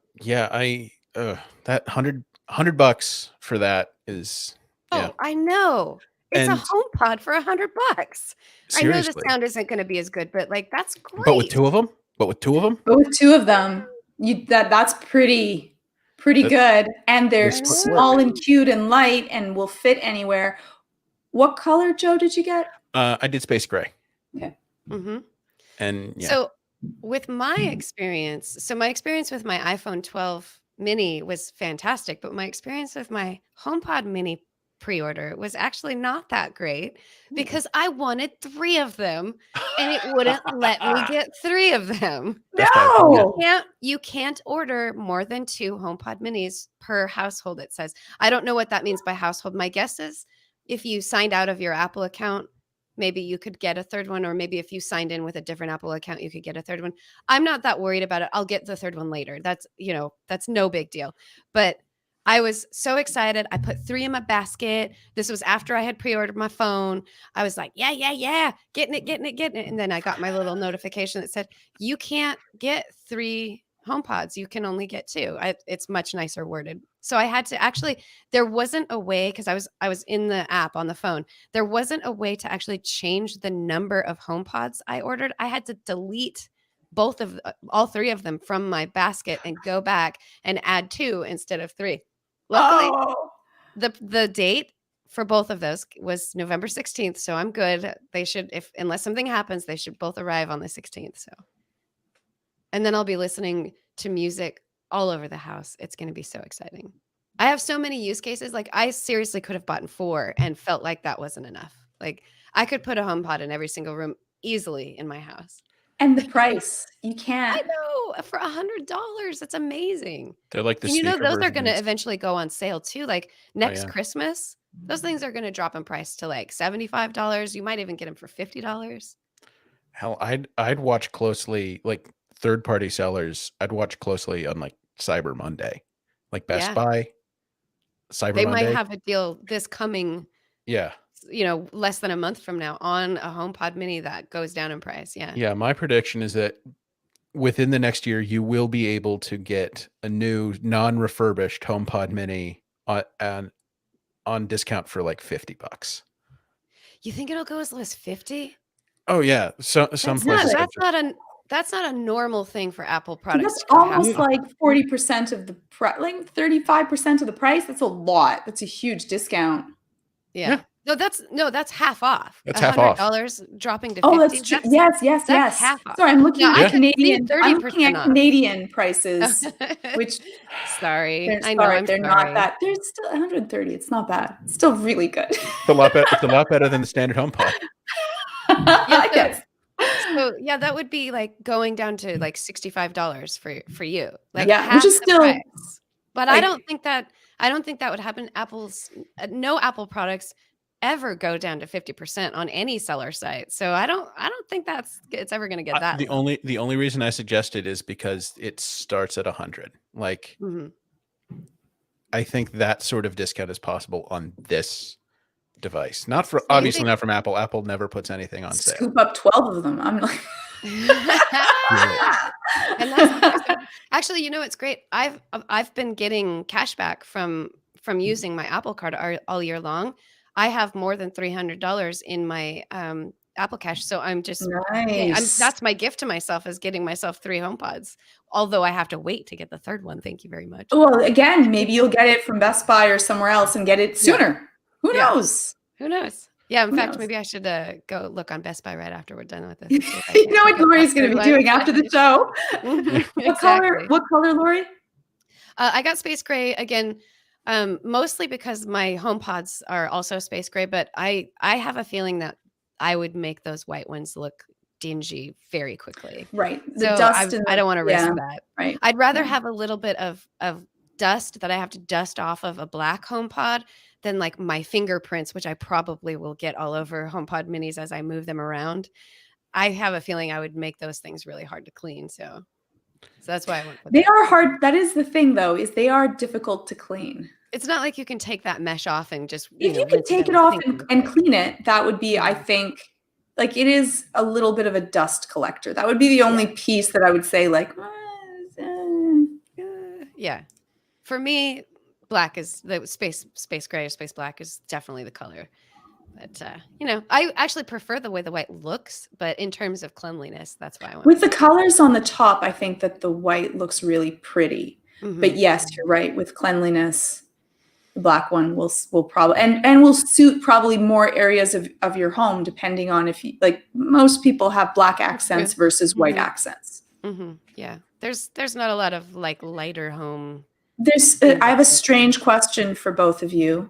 $100 for that is I know. It's And a HomePod for $100. I know the seriously. sound isn't going to be as good, but like that's great. But with two of them? But with two of them, that's pretty good. And they're small and cute and light and will fit anywhere. What color, Joe, did you get? I did space gray. Okay. Mm-hmm. And so with my experience, my experience with my iPhone 12 mini was fantastic, but my experience with my HomePod mini pre-order was actually not that great because I wanted 3 of them and it wouldn't let me get 3 of them. No, you can't order more than 2 HomePod minis per household, it says. I don't know what that means by household. My guess is if you signed out of your Apple account, maybe you could get a third one, or maybe if you signed in with a different Apple account, you could get a third one. I'm not that worried about it. I'll get the third one later. That's no big deal. But I was so excited. I put 3 in my basket. This was after I had pre-ordered my phone. I was like, yeah, getting it. And then I got my little notification that said, you can't get 3 HomePods. You can only get 2. It's much nicer worded. So I had to actually, there wasn't a way, because I was in the app on the phone. There wasn't a way to actually change the number of HomePods I ordered. I had to delete all 3 of them from my basket and go back and add 2 instead of 3. Luckily, the date for both of those was November 16th. So I'm good. They should, unless something happens, they should both arrive on the 16th. So, and then I'll be listening to music all over the house. It's going to be so exciting. I have so many use cases. Like I seriously could have bought 4 and felt like that wasn't enough. Like I could put a HomePod in every single room easily in my house. And the price, you can't. I know, for $100. That's amazing. They're like the those are going to eventually go on sale too. Like next Christmas, those things are going to drop in price to like $75. You might even get them for $50. Hell, I'd watch closely, like third-party sellers. I'd watch closely on like Cyber Monday, like Best Buy. Cyber Monday. They might have a deal this coming. Yeah. Less than a month from now on a HomePod Mini that goes down in price. Yeah. Yeah. My prediction is that within the next year, you will be able to get a new non-refurbished HomePod Mini on discount for like $50. You think it'll go as low as 50? Oh yeah. So some places. That's not a normal thing for Apple products. That's almost like 40% of the price, like 35% of the price. That's a lot. That's a huge discount. Yeah. No, that's half off. That's half off. $100 dropping to 50. Oh, that's true. Yes. That's half off. Sorry, I'm looking at Canadian. I'm looking at Canadian prices, which sorry, they're not that. They're still 130. It's not bad. It's still really good. It's a lot better than the standard HomePod. I guess. So yeah, that would be like going down to like $65 for you. Like which is still price. But I don't think that would happen. No Apple products ever go down to 50% on any seller site. So I don't think it's ever going to get that. The only reason I suggested is because it starts at 100. Like I think that sort of discount is possible on this device. Obviously not from Apple. Apple never puts anything on sale. Scoop up 12 of them. I'm like And that's actually, it's great. I've been getting cash back from using my Apple card all year long. I have more than $300 in my Apple Cash, so I'm just nice. That's my gift to myself, is getting myself 3 HomePods. Although I have to wait to get the third one. Thank you very much. Well, again, maybe you'll get it from Best Buy or somewhere else and get it sooner. Who knows? Who knows? Yeah, in fact, maybe I should go look on Best Buy right after we're done with this. You know what Lori's going to be doing after the show? What color, Lori? I got space gray again. Mostly because my HomePods are also space gray, but I have a feeling that I would make those white ones look dingy very quickly. Right. The dust. I don't want to risk that. Right. I'd rather have a little bit of dust that I have to dust off of a black HomePod than like my fingerprints, which I probably will get all over HomePod minis as I move them around. I have a feeling I would make those things really hard to clean. So So that's why I went with They that. are hard. That is the thing, though, is they are difficult to clean. It's not like you can take that mesh off and just If you could rinse take in it the off sink and, real and quick. clean it, that would be, I Mhm. think, like it is a little bit of a dust collector. That would be the only piece that I would say, like, Yeah. For me, black is the space gray or space black is definitely the color. But I actually prefer the way the white looks, but in terms of cleanliness, that's why I went with the colors on the top, I think that the white looks really pretty. Mhm. But yes, you're right. With cleanliness, the black one will probably and will suit probably more areas of your home, depending on if you like. Most people have black accents versus white Mhm. accents. Yeah, there's not a lot of like lighter home. There's I have a strange question for both of you,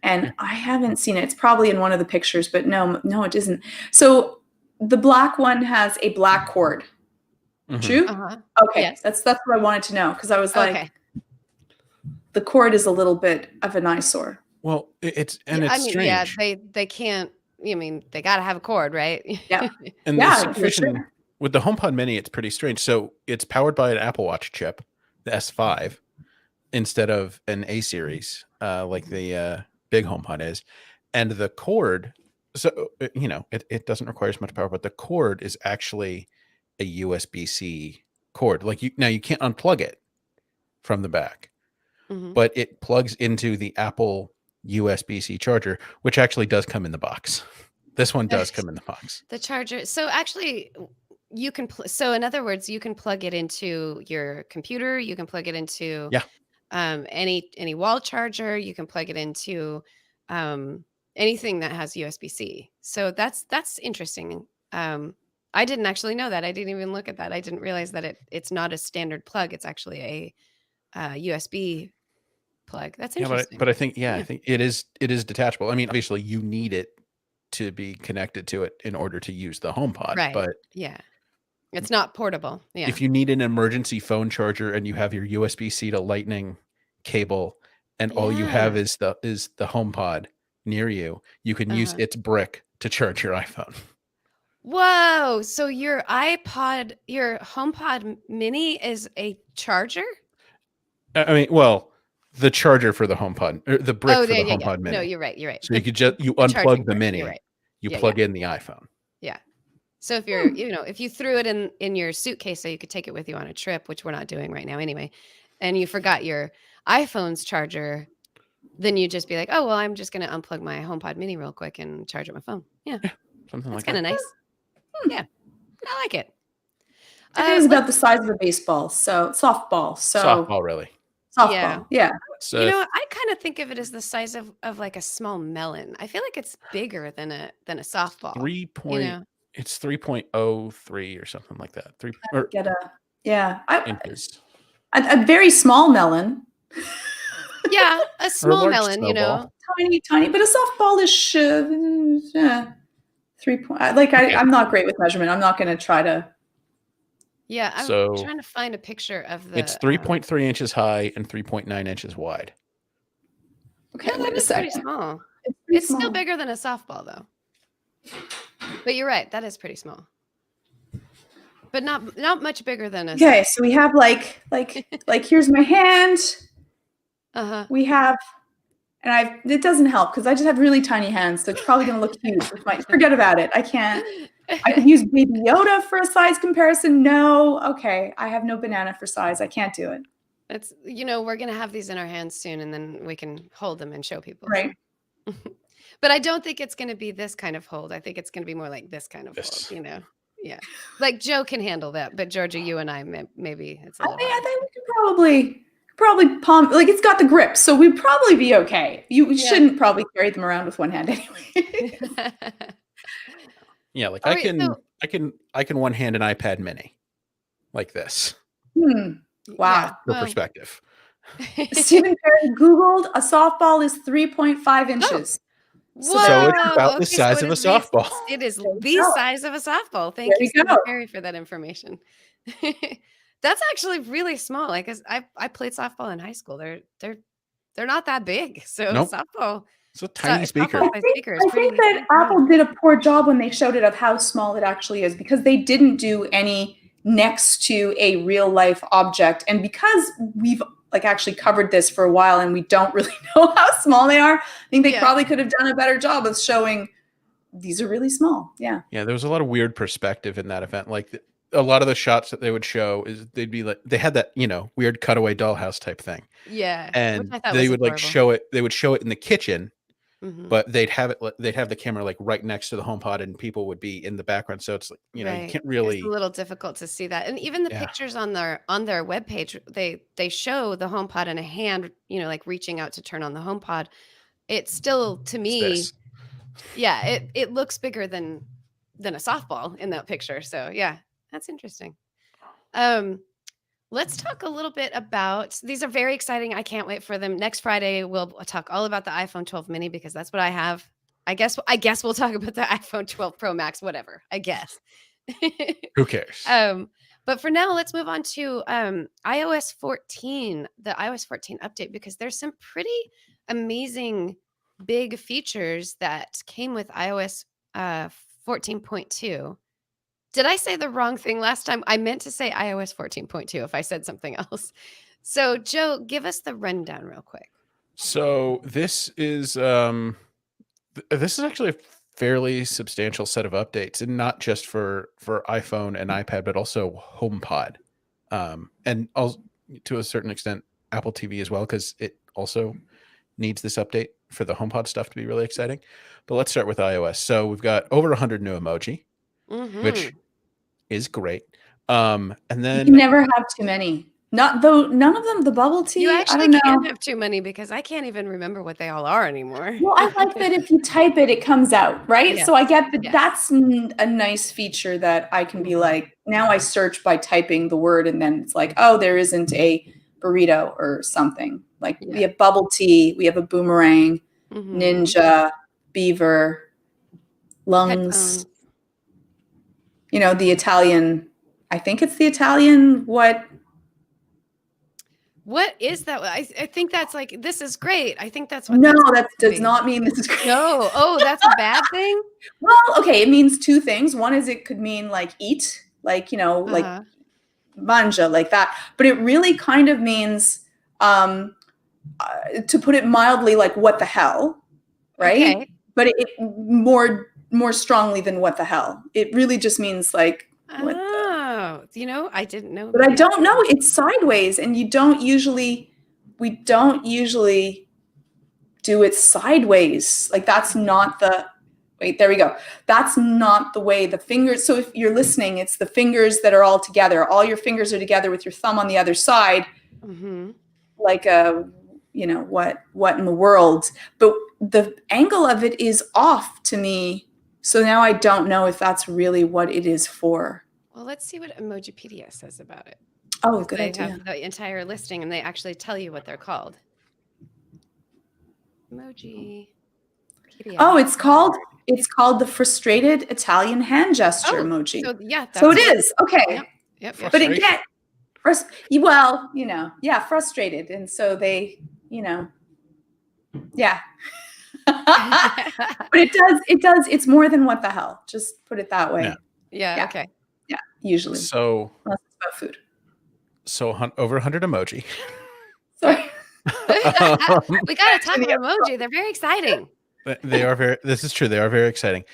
and I haven't seen it. It's probably in one of the pictures, but no, it isn't. So the black one has a black cord. True? Okay, Yes. that's what I wanted to know, because I was like, Okay. the cord is a little bit of an eyesore. Well, it's I mean, strange. yeah, they can't. I mean, they got to have a cord, right? Yeah. And Yeah, the for situation sure. with the HomePod Mini, it's pretty strange. So it's powered by an Apple Watch chip, the S5, instead of an A series, like the big HomePod is. And the cord, so it doesn't require as much power, but the cord is actually a USB-C cord. Like you can't unplug it from the back, but it plugs into the Apple USB-C charger, which actually does come in the box. This one does come in the box. The charger. So actually, you can. So in other words, you can plug it into your computer. You can plug it into any wall charger. You can plug it into anything that has USB-C. So that's interesting. I didn't actually know that. I didn't even look at that. I didn't realize that it's not a standard plug. It's actually a USB plug. That's interesting. But I think I think it is detachable. I mean, obviously you need it to be connected to it in order to use the HomePod, Right. but Yeah. It's not portable. Yeah. if you need an emergency phone charger and you have your USB-C to Lightning cable and all you have is the HomePod near you, you can use its brick to charge your iPhone. Whoa. So your HomePod Mini is a charger? I mean, well, the charger for the HomePod, or the brick for the HomePod Mini. No, you're right. You're right. So you could just unplug the Mini. Right. You plug in the iPhone. Yeah. So if you're, if you threw it in your suitcase so you could take it with you on a trip, which we're not doing right now anyway, and you forgot your iPhone's charger, then you just be like, oh, well, I'm just going to unplug my HomePod Mini real quick and charge up my phone. Yeah. Something That's like kind that. of nice. Yeah. I like it. It is about the size of a baseball, so softball. So softball, really. Softball, yeah. So I kind of think of it as the size of like a small melon. I feel like it's bigger than a softball. It's 3.03 or something like that. Inches. A very small melon. Yeah, a small melon, tiny, but a softball is 3 point. I'm not great with measurement. I'm not going to try to. Yeah, I'm trying to find a picture of the. It's 3.3 inches high and 3.9 inches wide. Okay, wait a second. Pretty small. It's still bigger than a softball, though. But you're right. That is pretty small. But not much bigger than a. Okay, so we have like here's my hand. We have, and it doesn't help because I just have really tiny hands, so it's probably going to look huge. Forget about it. I can't. I could use Baby Yoda for a size comparison. No, okay. I have no banana for size. I can't do it. It's we're going to have these in our hands soon, and then we can hold them and show people. Right. But I don't think it's going to be this kind of hold. I think it's going to be more like this kind of hold. Yeah. Like Joe can handle that, but Georgia, you and I maybe it's a little. I think we could probably palm, like it's got the grip, so we'd probably be okay. You shouldn't probably carry them around with one hand anyway. Yeah, like I can one hand an iPad Mini like this. Wow. For perspective. Stephen Perry Googled a softball is 3.5 inches. So it's about the size of a softball. It is the size of a softball. Thank you, Stephen Perry, for that information. That's actually really small. Like I played softball in high school. They're not that big. So softball. It's a tiny speaker. I think that Apple did a poor job when they showed it of how small it actually is, because they didn't do any next to a real life object. And because we've like actually covered this for a while and we don't really know how small they are, I think they probably could have done a better job of showing these are really small. Yeah. Yeah, there was a lot of weird perspective in that event. Like a lot of the shots that they would show is they'd be like, they had that, weird cutaway dollhouse type thing. Yeah. Which And I thought they was would like adorable. show it, they would show it in the kitchen, Mhm. but they'd have the camera like right next to the HomePod and people would be in the background. So it's like, you Right. can't It's a really, little difficult to see that. And even the pictures on their webpage, they show the HomePod in a hand, like reaching out to turn on the HomePod. It's still, to it's me, this. yeah, it looks bigger than a softball in that picture. So yeah, that's interesting. Let's talk a little bit about, these are very exciting. I can't wait for them. Next Friday, we'll talk all about the iPhone 12 mini because that's what I have. I guess we'll talk about the iPhone 12 Pro Max, whatever, I guess. Who cares? But for now, let's move on to iOS 14, the iOS 14 update, because there's some pretty amazing big features that came with iOS 14.2. Did I say the wrong thing last time? I meant to say iOS 14.2 if I said something else. So, Joe, give us the rundown real quick. So this is actually a fairly substantial set of updates, and not just for iPhone and iPad, but also HomePod, and also to a certain extent Apple TV as well, because it also needs this update for the HomePod stuff to be really exciting. But let's start with iOS. So we've got over 100 new emoji, which is great. And then you can never have too many. None of them, the bubble tea. You I actually don't know. can't have too many because I can't even remember what they all are anymore. Well, I like that if you type it, it comes out, right? Yes, So I get that yes. that's a nice feature that I can be like, now I search by typing the word and then it's like, oh, there isn't a burrito or something. Like we have bubble tea, we have a boomerang, ninja, beaver, lungs. Headphones. The Italian, I think it's the Italian, what is that? I think that's like, this is great. I think that's what. No, that does not mean this is great. No. Oh, that's a bad thing? Well, okay, it means two things. One is it could mean like eat, like, like manja, like that. But it really kind of means, to put it mildly, like what the hell, right? Okay. But it more strongly than what the hell. It really just means like, what the? I didn't know. But I don't know. It's sideways, and we don't usually do it sideways. Like that's not the, wait, there we go. That's not the way the fingers, so if you're listening, it's the fingers that are all together. All your fingers are together with your thumb on the other side. Like what in the world? But the angle of it is off to me. So now I don't know if that's really what it is for. Well, let's see what Emojipedia says about it. Oh, good idea. They have the entire listing and they actually tell you what they're called. Emoji. Oh, it's called the frustrated Italian hand gesture emoji. So yeah, so it is. Okay. Yep. But it gets frustrated. And so they, yeah. But it does, it's more than what the hell. Just put it that way. Yeah. Okay. Yeah, usually. So unless it's about food. So over 100 emoji. Sorry. We got to talk about emoji. They're very exciting. This is true. They are very exciting.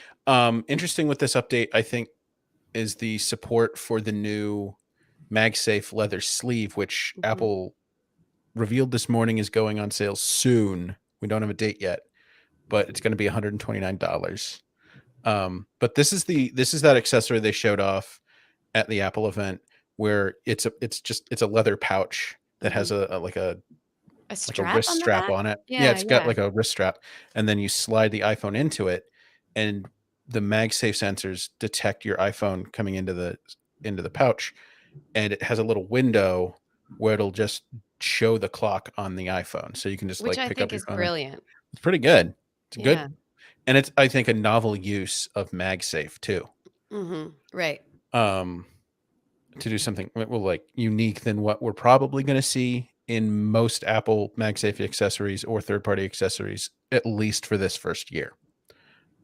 Interesting with this update, I think, is the support for the new MagSafe leather sleeve, which Apple revealed this morning is going on sale soon. We don't have a date yet, but it's going to be $129. But this is that accessory they showed off at the Apple event, where it's a leather pouch that has a wrist strap on it. Yeah, it's got like a wrist strap, and then you slide the iPhone into it, and the MagSafe sensors detect your iPhone coming into the pouch, and it has a little window where it'll just show the clock on the iPhone, so you can just Which like I pick think up your is phone. brilliant. It's pretty good. It's good, and it's, I think, a novel use of MagSafe too. Right. To do something like unique than what we're probably going to see in most Apple MagSafe accessories or third-party accessories, at least for this first year,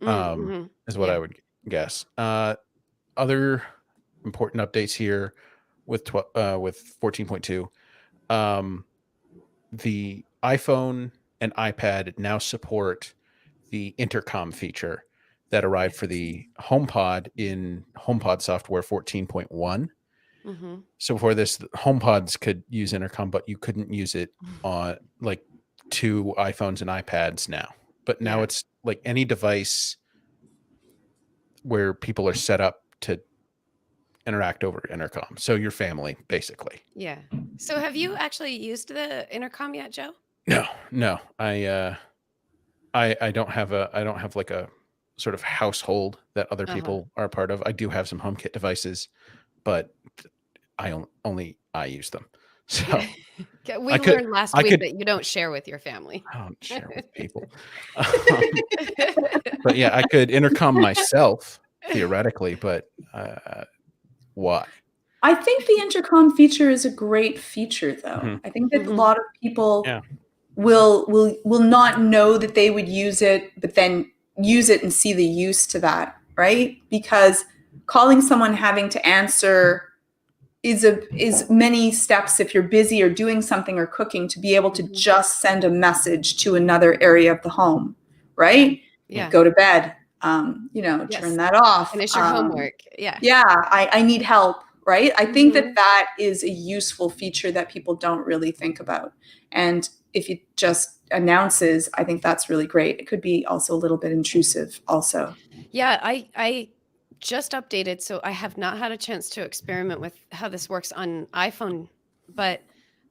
is what I would guess. Other important updates here with 14.2. The iPhone and iPad now support the intercom feature that arrived for the HomePod in HomePod software 14.1. Mm-hmm. So before this, the HomePods could use intercom, but you couldn't use it on like 2 iPhones and iPads now. But now Yeah. it's like any device where people are set up to interact over intercom. So your family, basically. Yeah. So have you actually used the intercom yet, Joe? No. I don't have like a sort of household that other people are a part of. I do have some HomeKit devices, but only I use them. So Yeah. We I could- learned last I week could- that you don't share with your family. I don't share with people. But yeah, I could intercom myself theoretically, but why? I think the intercom feature is a great feature, though. Mhm. I think that a Mhm. lot of people Yeah. will not know that they would use it, but then use it and see the use to that, right? Because calling someone having to answer is many steps if you're busy or doing something or cooking to be able to Mhm. just send a message to another area of the home, right? Yeah. Go to bed, Yes. turn that off. Finish your homework. Yeah. Yeah, I need help, right? I think Mhm. that is a useful feature that people don't really think about. And if it just announces, I think that's really great. It could be also a little bit intrusive also. Yeah, I just updated, so I have not had a chance to experiment with how this works on iPhone. But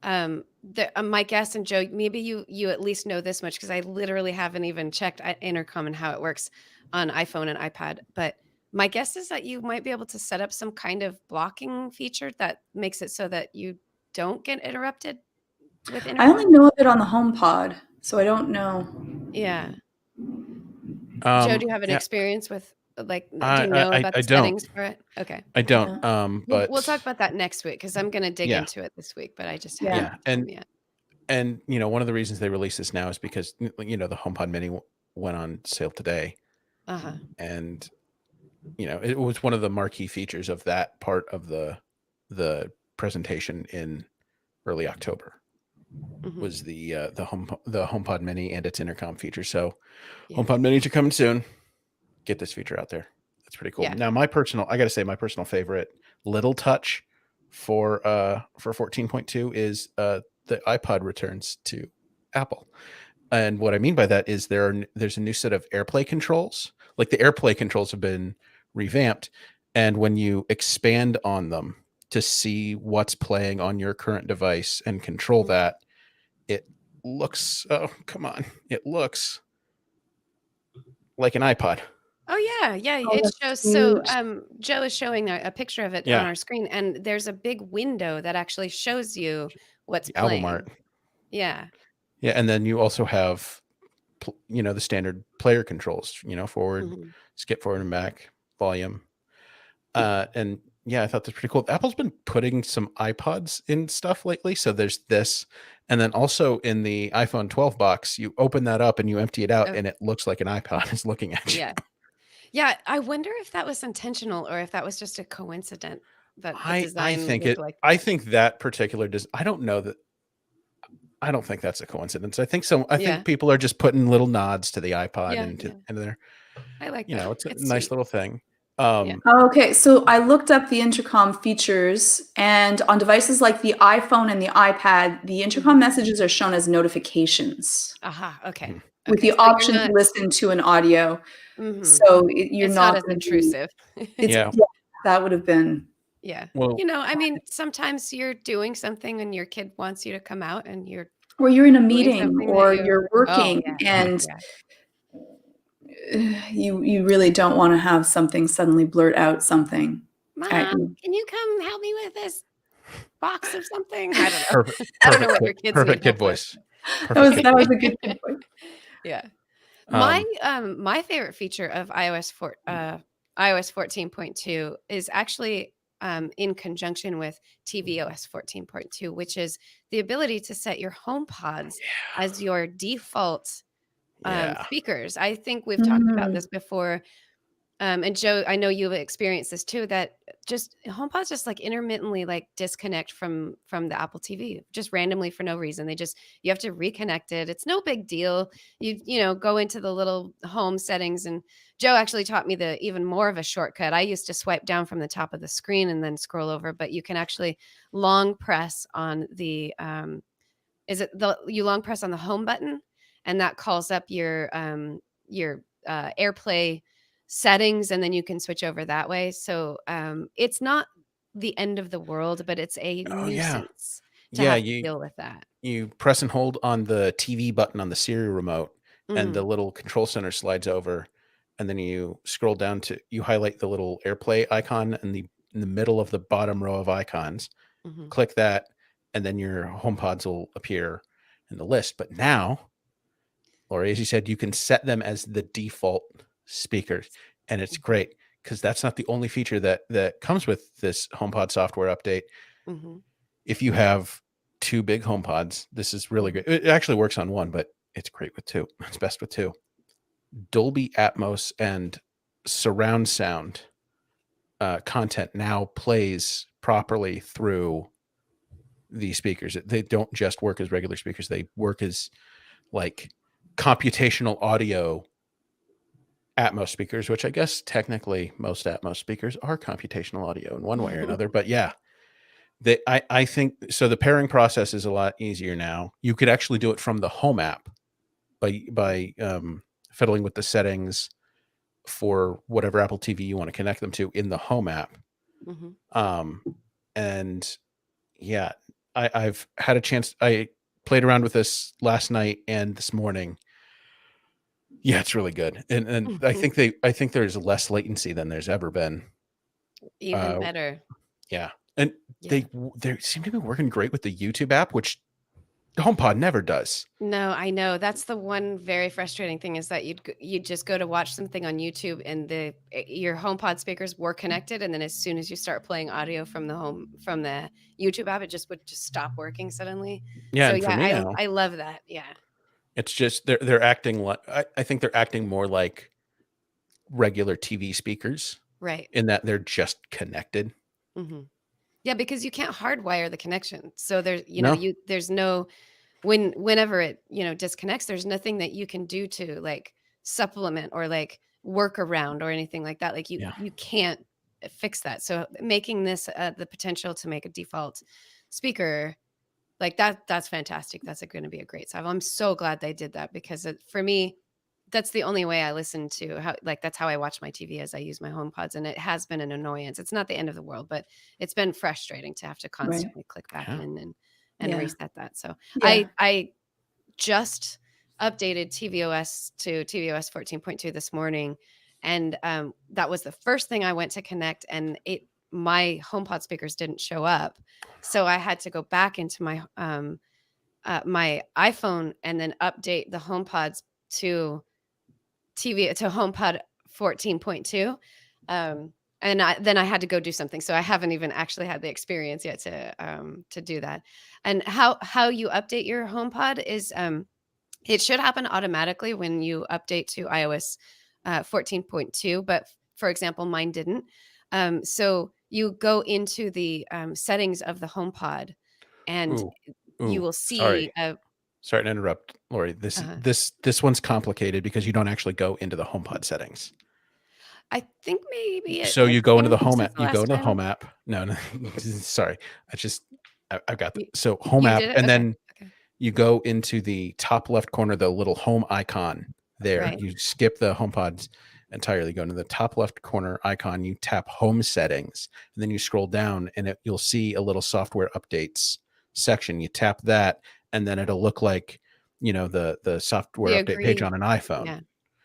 my guess, and Joe, maybe you at least know this much because I literally haven't even checked intercom and how it works on iPhone and iPad. But my guess is that you might be able to set up some kind of blocking feature that makes it so that you don't get interrupted with I only intercom. know of it on the HomePod, so I don't know. Yeah. Joe, do you have an Yeah, experience with like? Do you know about I the don't. settings for it? Okay. I don't. But We'll talk about that next week because I'm going to dig yeah, into it this week, but I just Yeah. haven't yeah, time yet. and one of the reasons they released this now is because the HomePod Mini went on sale today, Uh-huh. and it was one of the marquee features of that part of the presentation in early October Mhm. was the HomePod Mini and its intercom feature. So Yeah. HomePod Minis are coming soon. Get this feature out there. That's pretty cool. Yeah. Now, I got to say, my personal favorite little touch for 14.2 is the iPod returns to Apple. And what I mean by that is there's a new set of AirPlay controls. Like the AirPlay controls have been revamped, and when you expand on them to see what's playing on your current device and control Mhm. that, it looks it looks like an iPod. Oh yeah, yeah. Oh, It that's shows. So huge. Joe is showing a picture of it on Yeah, our screen, and there's a big window that actually shows you what's the album art. playing. Yeah. Yeah, and then you also have the standard player controls, forward, Mhm. skip forward and back, volume. And yeah, I thought that's pretty cool. Apple's been putting some iPods in stuff lately. So there's this. And then also in the iPhone 12 box, you open that up and you empty it out Oh, and it looks like an iPod is looking at you. yeah. Yeah. I wonder if that was intentional or if that was just a coincidence that the I design think looked like I that. think that particular I don't know that. I don't think that's a coincidence. I Yeah. think people are just putting little nods to the iPod Yeah. into Yeah. there. I like that. It's a It's nice sweet. little thing. Yeah. Okay, so I looked up the intercom features, and on devices like the iPhone and the iPad, the intercom Mhm. messages are shown as notifications Aha. Okay. Mhm. with Okay. the So you're option to not. listen to an audio. Mhm. So you're It's not not as going to be. intrusive. It's Yeah. yeah, that would have been. Yeah. Well, I mean, sometimes you're doing something and your kid wants you to come out and you're Or you're in a doing meeting, something that or you. you're Oh, working, yeah. mhm. and Yeah. you really don't want to have something suddenly blurt out something at Mom, you. can you come help me with this box of something? I don't know. Perfect, I don't know what your kids need perfect kid help with. voice. Perfect kid That voice. was a good point. Yeah. Um, My favorite feature of iOS 14.2 is actually in conjunction with tvOS 14.2, which is the ability to set your HomePods as your default yeah. speakers. I think we've talked about Mhm. this before. And Joe, I know you've experienced this too, that HomePods just like intermittently like disconnect from the Apple TV just randomly for no reason. You have to reconnect it. It's no big deal. You go into the little home settings, and Joe actually taught me the even more of a shortcut. I used to swipe down from the top of the screen and then scroll over, but you can actually long press on the you long press on the home button, and that calls up your AirPlay settings, and then you can switch over that way. So it's not the end of the world, but it's a Oh yeah. nuisance to Yeah, have to deal with that. you press and hold on the TV button on the Siri remote, and the Mhm. little control center slides over, and then you scroll down you highlight the little AirPlay icon in the middle of the bottom row of icons. Mhm. Click that, and then your HomePods will appear in the list. But now, Lori, as you said, you can set them as the default speakers, and it's great because that's not the only feature that comes with this HomePod software update. Mhm. If you have two big HomePods, this is really good. It actually works on one, but it's great with two. It's best with two. Dolby Atmos and surround sound content now plays properly through these speakers. They don't just work as regular speakers. They work as like computational audio Atmos speakers, which I guess technically most Atmos speakers are computational audio in one way or another. But yeah, I think so. The pairing process is a lot easier now. You could actually do it from the home app by fiddling with the settings for whatever Apple TV you want to connect them to in the home app. Mhm. And yeah, I've had a chance. I played around with this last night and this morning. Yeah, it's really good, and I think there's less latency than there's ever been. Even better. Yeah, and Yeah. they seem to be working great with the YouTube app, which HomePod never does. No, I know. That's the one very frustrating thing, is that you'd just go to watch something on YouTube, and your HomePod speakers were connected, and then as soon as you start playing audio from the YouTube app, it just would just stop working suddenly. Yeah, So and for yeah, me now, I love that. Yeah. it's just they're acting like I think they're acting more like regular TV speakers Right. in that they're just connected. Hmm. Yeah, because you can't hardwire the connection. So No, there's no whenever it disconnects, there's nothing that you can do to like supplement or like work around or anything like that. Like yeah, you can't fix that. So making this the potential to make a default speaker like that's fantastic. That's going to be a great solve. I'm so glad they did that, because for me, that's the only way I listen to that's how I watch my TV, as I use my HomePods, and it has been an annoyance. It's not the end of the world, but it's been frustrating to have to Right. constantly click back yeah. in and Yeah. reset that. So Yeah. I just updated tvOS to tvOS 14.2 this morning, and that was the first thing I went to connect, and my HomePod speakers didn't show up, so I had to go back into my iPhone and then update the HomePods to HomePod 14.2. And then I had to go do something. So I haven't even actually had the experience yet to do that. And how you update your HomePod is it should happen automatically when you update to iOS 14.2. But for example, mine didn't. So you go into the settings of the HomePod, and Ooh, you ooh. will Sorry, see sorry to interrupt, Lori. uh, This one's complicated because you don't actually go into the HomePod settings. I think maybe So it you go into the changed home since app. the You go last into the home time. app. No, no, sorry. I've got You so home you app, did it? and Okay, then okay. you go into the top left corner, the little home icon there. Right. You skip the HomePods entirely. Go into the top left corner icon. You tap Home Settings, and then you scroll down, and you'll see a little software updates section. You tap that, and then it'll look like the The software update page agree. on an iPhone. Yeah.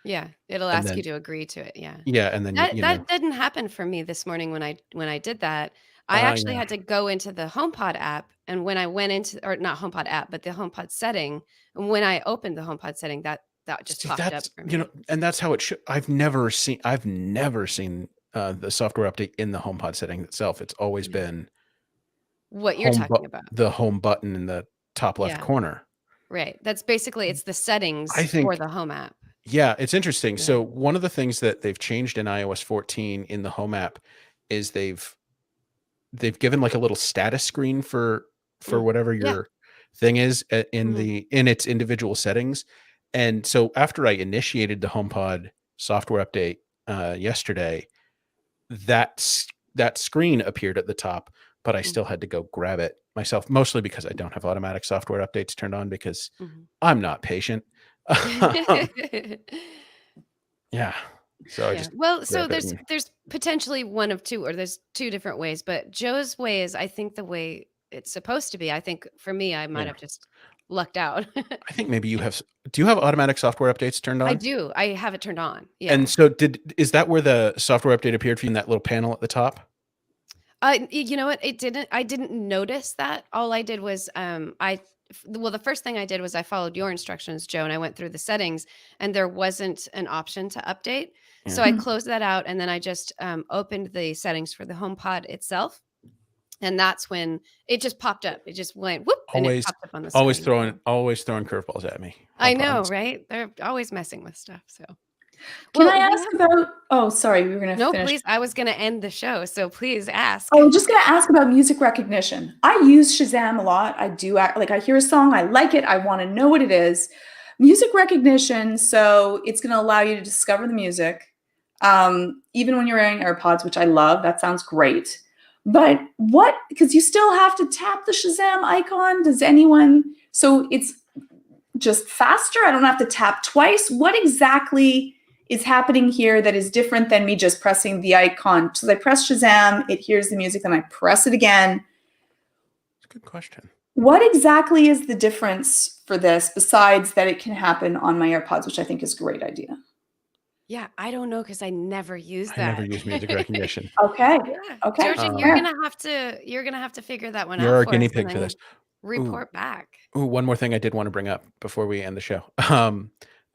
Yeah, it'll And ask you then to agree to it, yeah. yeah, and then That didn't happen for me this morning when I did that. I actually yeah. had to go into the HomePod app, and when I went into, or not HomePod app, but the HomePod setting, and when I opened the HomePod setting, that just See, popped up that's for me. and that's how it should. I've never seen the software update in the HomePod setting itself. It's always Yeah. been What you're talking about. the home button in the top left Yeah, corner. right. That's basically it's the I settings for think, the home app. yeah, it's interesting. Yeah. So one of the things that they've changed in iOS 14 in the home app is they've they've given like a little status screen for whatever Yeah. your thing is in Mhm. in its individual settings. And so after I initiated the HomePod software update yesterday, that screen appeared at the top, but I still had to go grab it myself, mostly because I don't have automatic software updates turned on because Mhm. I'm not patient. Yeah. So I Yeah. just Well, so grabbed it there's and there's potentially one of two, or there's two different ways, but Joe's way is, I think, the way it's supposed to be. I think for me, I might yeah. have just lucked out. I think maybe you have do you have automatic software updates turned I on? do. I have it turned on. And Yeah. so is that where the software update appeared for you in that little panel at the top? You know what? It didn't. I didn't notice that. All I did was, well, the first thing I did was I followed your instructions, Joe, and I went through the settings, and there wasn't an option to update. So Yeah. I Hmm. closed that out, and then I just opened the settings for the HomePod itself, and that's when it just popped up. It just went whoop, and it Always popped up on the screen. So always throwing curveballs at me. I know, HomePods. right? They're always messing with stuff. So, Can well, I we ask have about? Oh, sorry, we were going to no. finish. Please, I was going to end the show, so please ask. Oh, just going to ask about music recognition. I use Shazam a lot. I do act like I hear a song, I like it, I want to know what it is. Music recognition, so it's going to allow you to discover the music, even when you're wearing AirPods, which I love. That sounds great. But what? Because you still have to tap the Shazam icon. Does anyone? So it's just faster. I don't have to tap twice. What exactly is happening here that is different than me just pressing the icon? So I press Shazam, it hears the music, then I press it again. That's a good question. What exactly is the difference for this besides that it can happen on my AirPods, which I think is a great idea? Yeah, I don't know because I never use I never that. use music recognition. Okay. Yeah, Okay. Georgia, Yeah. you're gonna have to figure that one You're out our for us guinea and pig for this. then report back. Ooh, one more thing I did want to bring up before we end the show.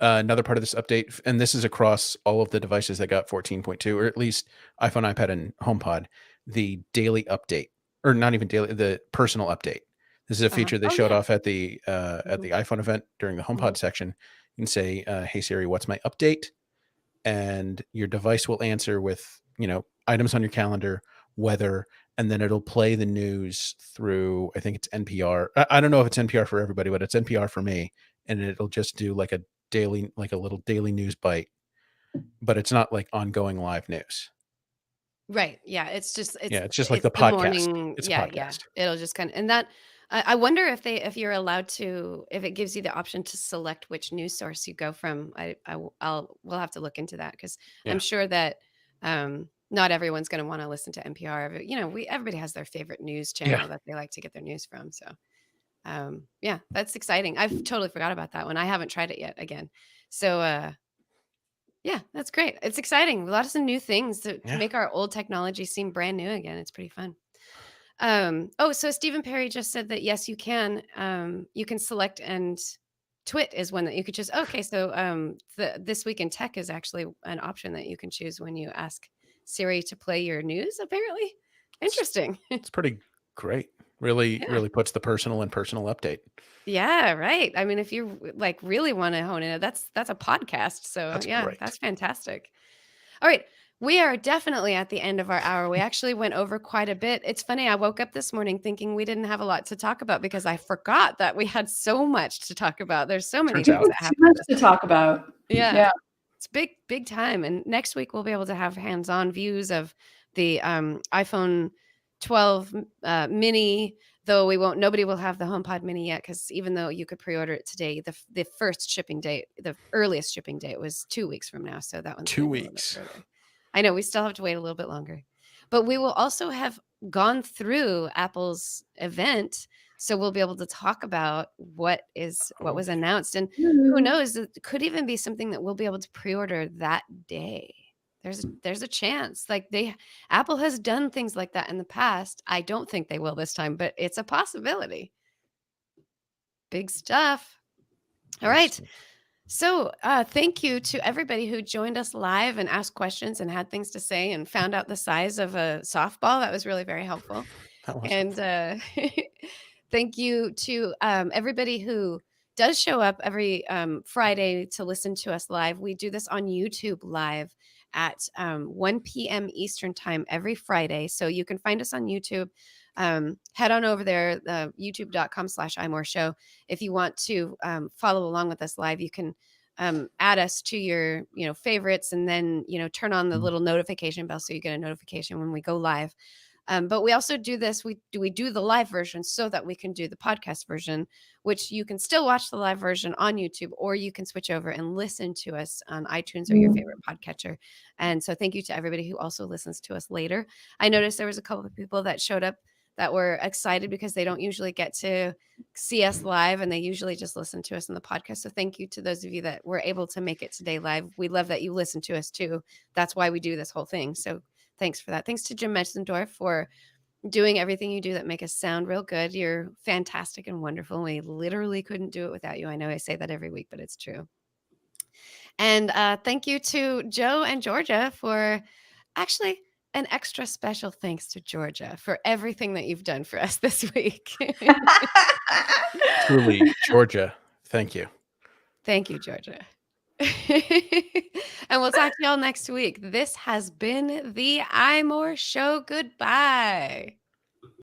Another part of this update, and this is across all of the devices that got 14.2, or at least iPhone, iPad, and HomePod, the daily update, or not even daily, the personal update. This is a feature they Oh showed yeah. off at the Mhm, iPhone event during the HomePod mhm. section. You can say, "Hey Siri, what's my update?" And your device will answer with, items on your calendar, weather, and then it'll play the news through, I think it's NPR. I don't know if it's NPR for everybody, but it's NPR for me. And it'll just do like a little daily news bite, but it's not like ongoing live news. Right. Yeah. It's just Yeah, it's just like it's the the podcast. morning. It's a Yeah, yeah. podcast. It'll just kind of, and that I wonder if you're allowed to, if it gives you the option to select which news source you go from. We'll have to look into that because I'm Yeah. sure that not everyone's going to want to listen to NPR. Everybody has their favorite news Yeah. channel that they like to get their news from. So yeah, that's exciting. I've totally forgot about that one. I haven't tried it yet again. So yeah, that's great. It's exciting. A lot of some new things to Yeah. make our old technology seem brand new again. It's pretty fun. So Stephen Perry just said that yes, you can. You can select, and Twit is one that you could choose. Okay, so this week in tech is actually an option that you can choose when you ask Siri to play your news. Apparently, It's, interesting. it's pretty great. Really, Yeah. really puts the personal and personal update. Yeah, right. I mean, if you like really want to hone in, that's a podcast. So That's yeah, great. that's fantastic. All right. We are definitely at the end of our hour. We actually went over quite a bit. It's funny. I woke up this morning thinking we didn't have a lot to talk about because I forgot that we had so much to talk about. There's so many Turns things out. that Too happened much this to week. talk about. Yeah. Yeah. It's big, big time. And next week we'll be able to have hands-on views of the iPhone 12 mini, though nobody will have the HomePod Mini yet, because even though you could pre-order it today, the first shipping date, the earliest shipping date was 2 weeks from now. So that one's 2 going to be a little bit weeks. further. I know we still have to wait a little bit longer, but we will also have gone through Apple's event. So we'll be able to talk about what was announced, and who knows, it could even be something that we'll be able to pre-order that day. There's a chance. Like Apple has done things like that in the past. I don't think they will this time, but it's a possibility. Big stuff. All right. So thank you to everybody who joined us live and asked questions and had things to say and found out the size of a softball. That was really very helpful. That was And thank you to everybody who does show up every Friday to listen to us live. We do this on YouTube live. at 1 p.m. Eastern time every Friday. So you can find us on YouTube. Head on over there, youtube.com/iMore show. If you want to follow along with us live, you can add us to your favorites, and then turn on the little notification bell so you get a notification when we go live. But we also do this. We do the live version so that we can do the podcast version, which you can still watch the live version on YouTube, or you can switch over and listen to us on iTunes or your favorite podcatcher. And so thank you to everybody who also listens to us later. I noticed there was a couple of people that showed up that were excited because they don't usually get to see us live, and they usually just listen to us in the podcast. So thank you to those of you that were able to make it today live. We love that you listen to us too. That's why we do this whole thing. So thanks for that. Thanks to Jim Metzendorf for doing everything you do that make us sound real good. You're fantastic and wonderful. We literally couldn't do it without you. I know I say that every week, but it's true. And thank you to Joe and Georgia for actually an extra special thanks to Georgia for everything that you've done for us this week. Truly, Georgia, thank you. Thank you, Georgia. And we'll talk to y'all next week. This has been the iMore Show. Goodbye.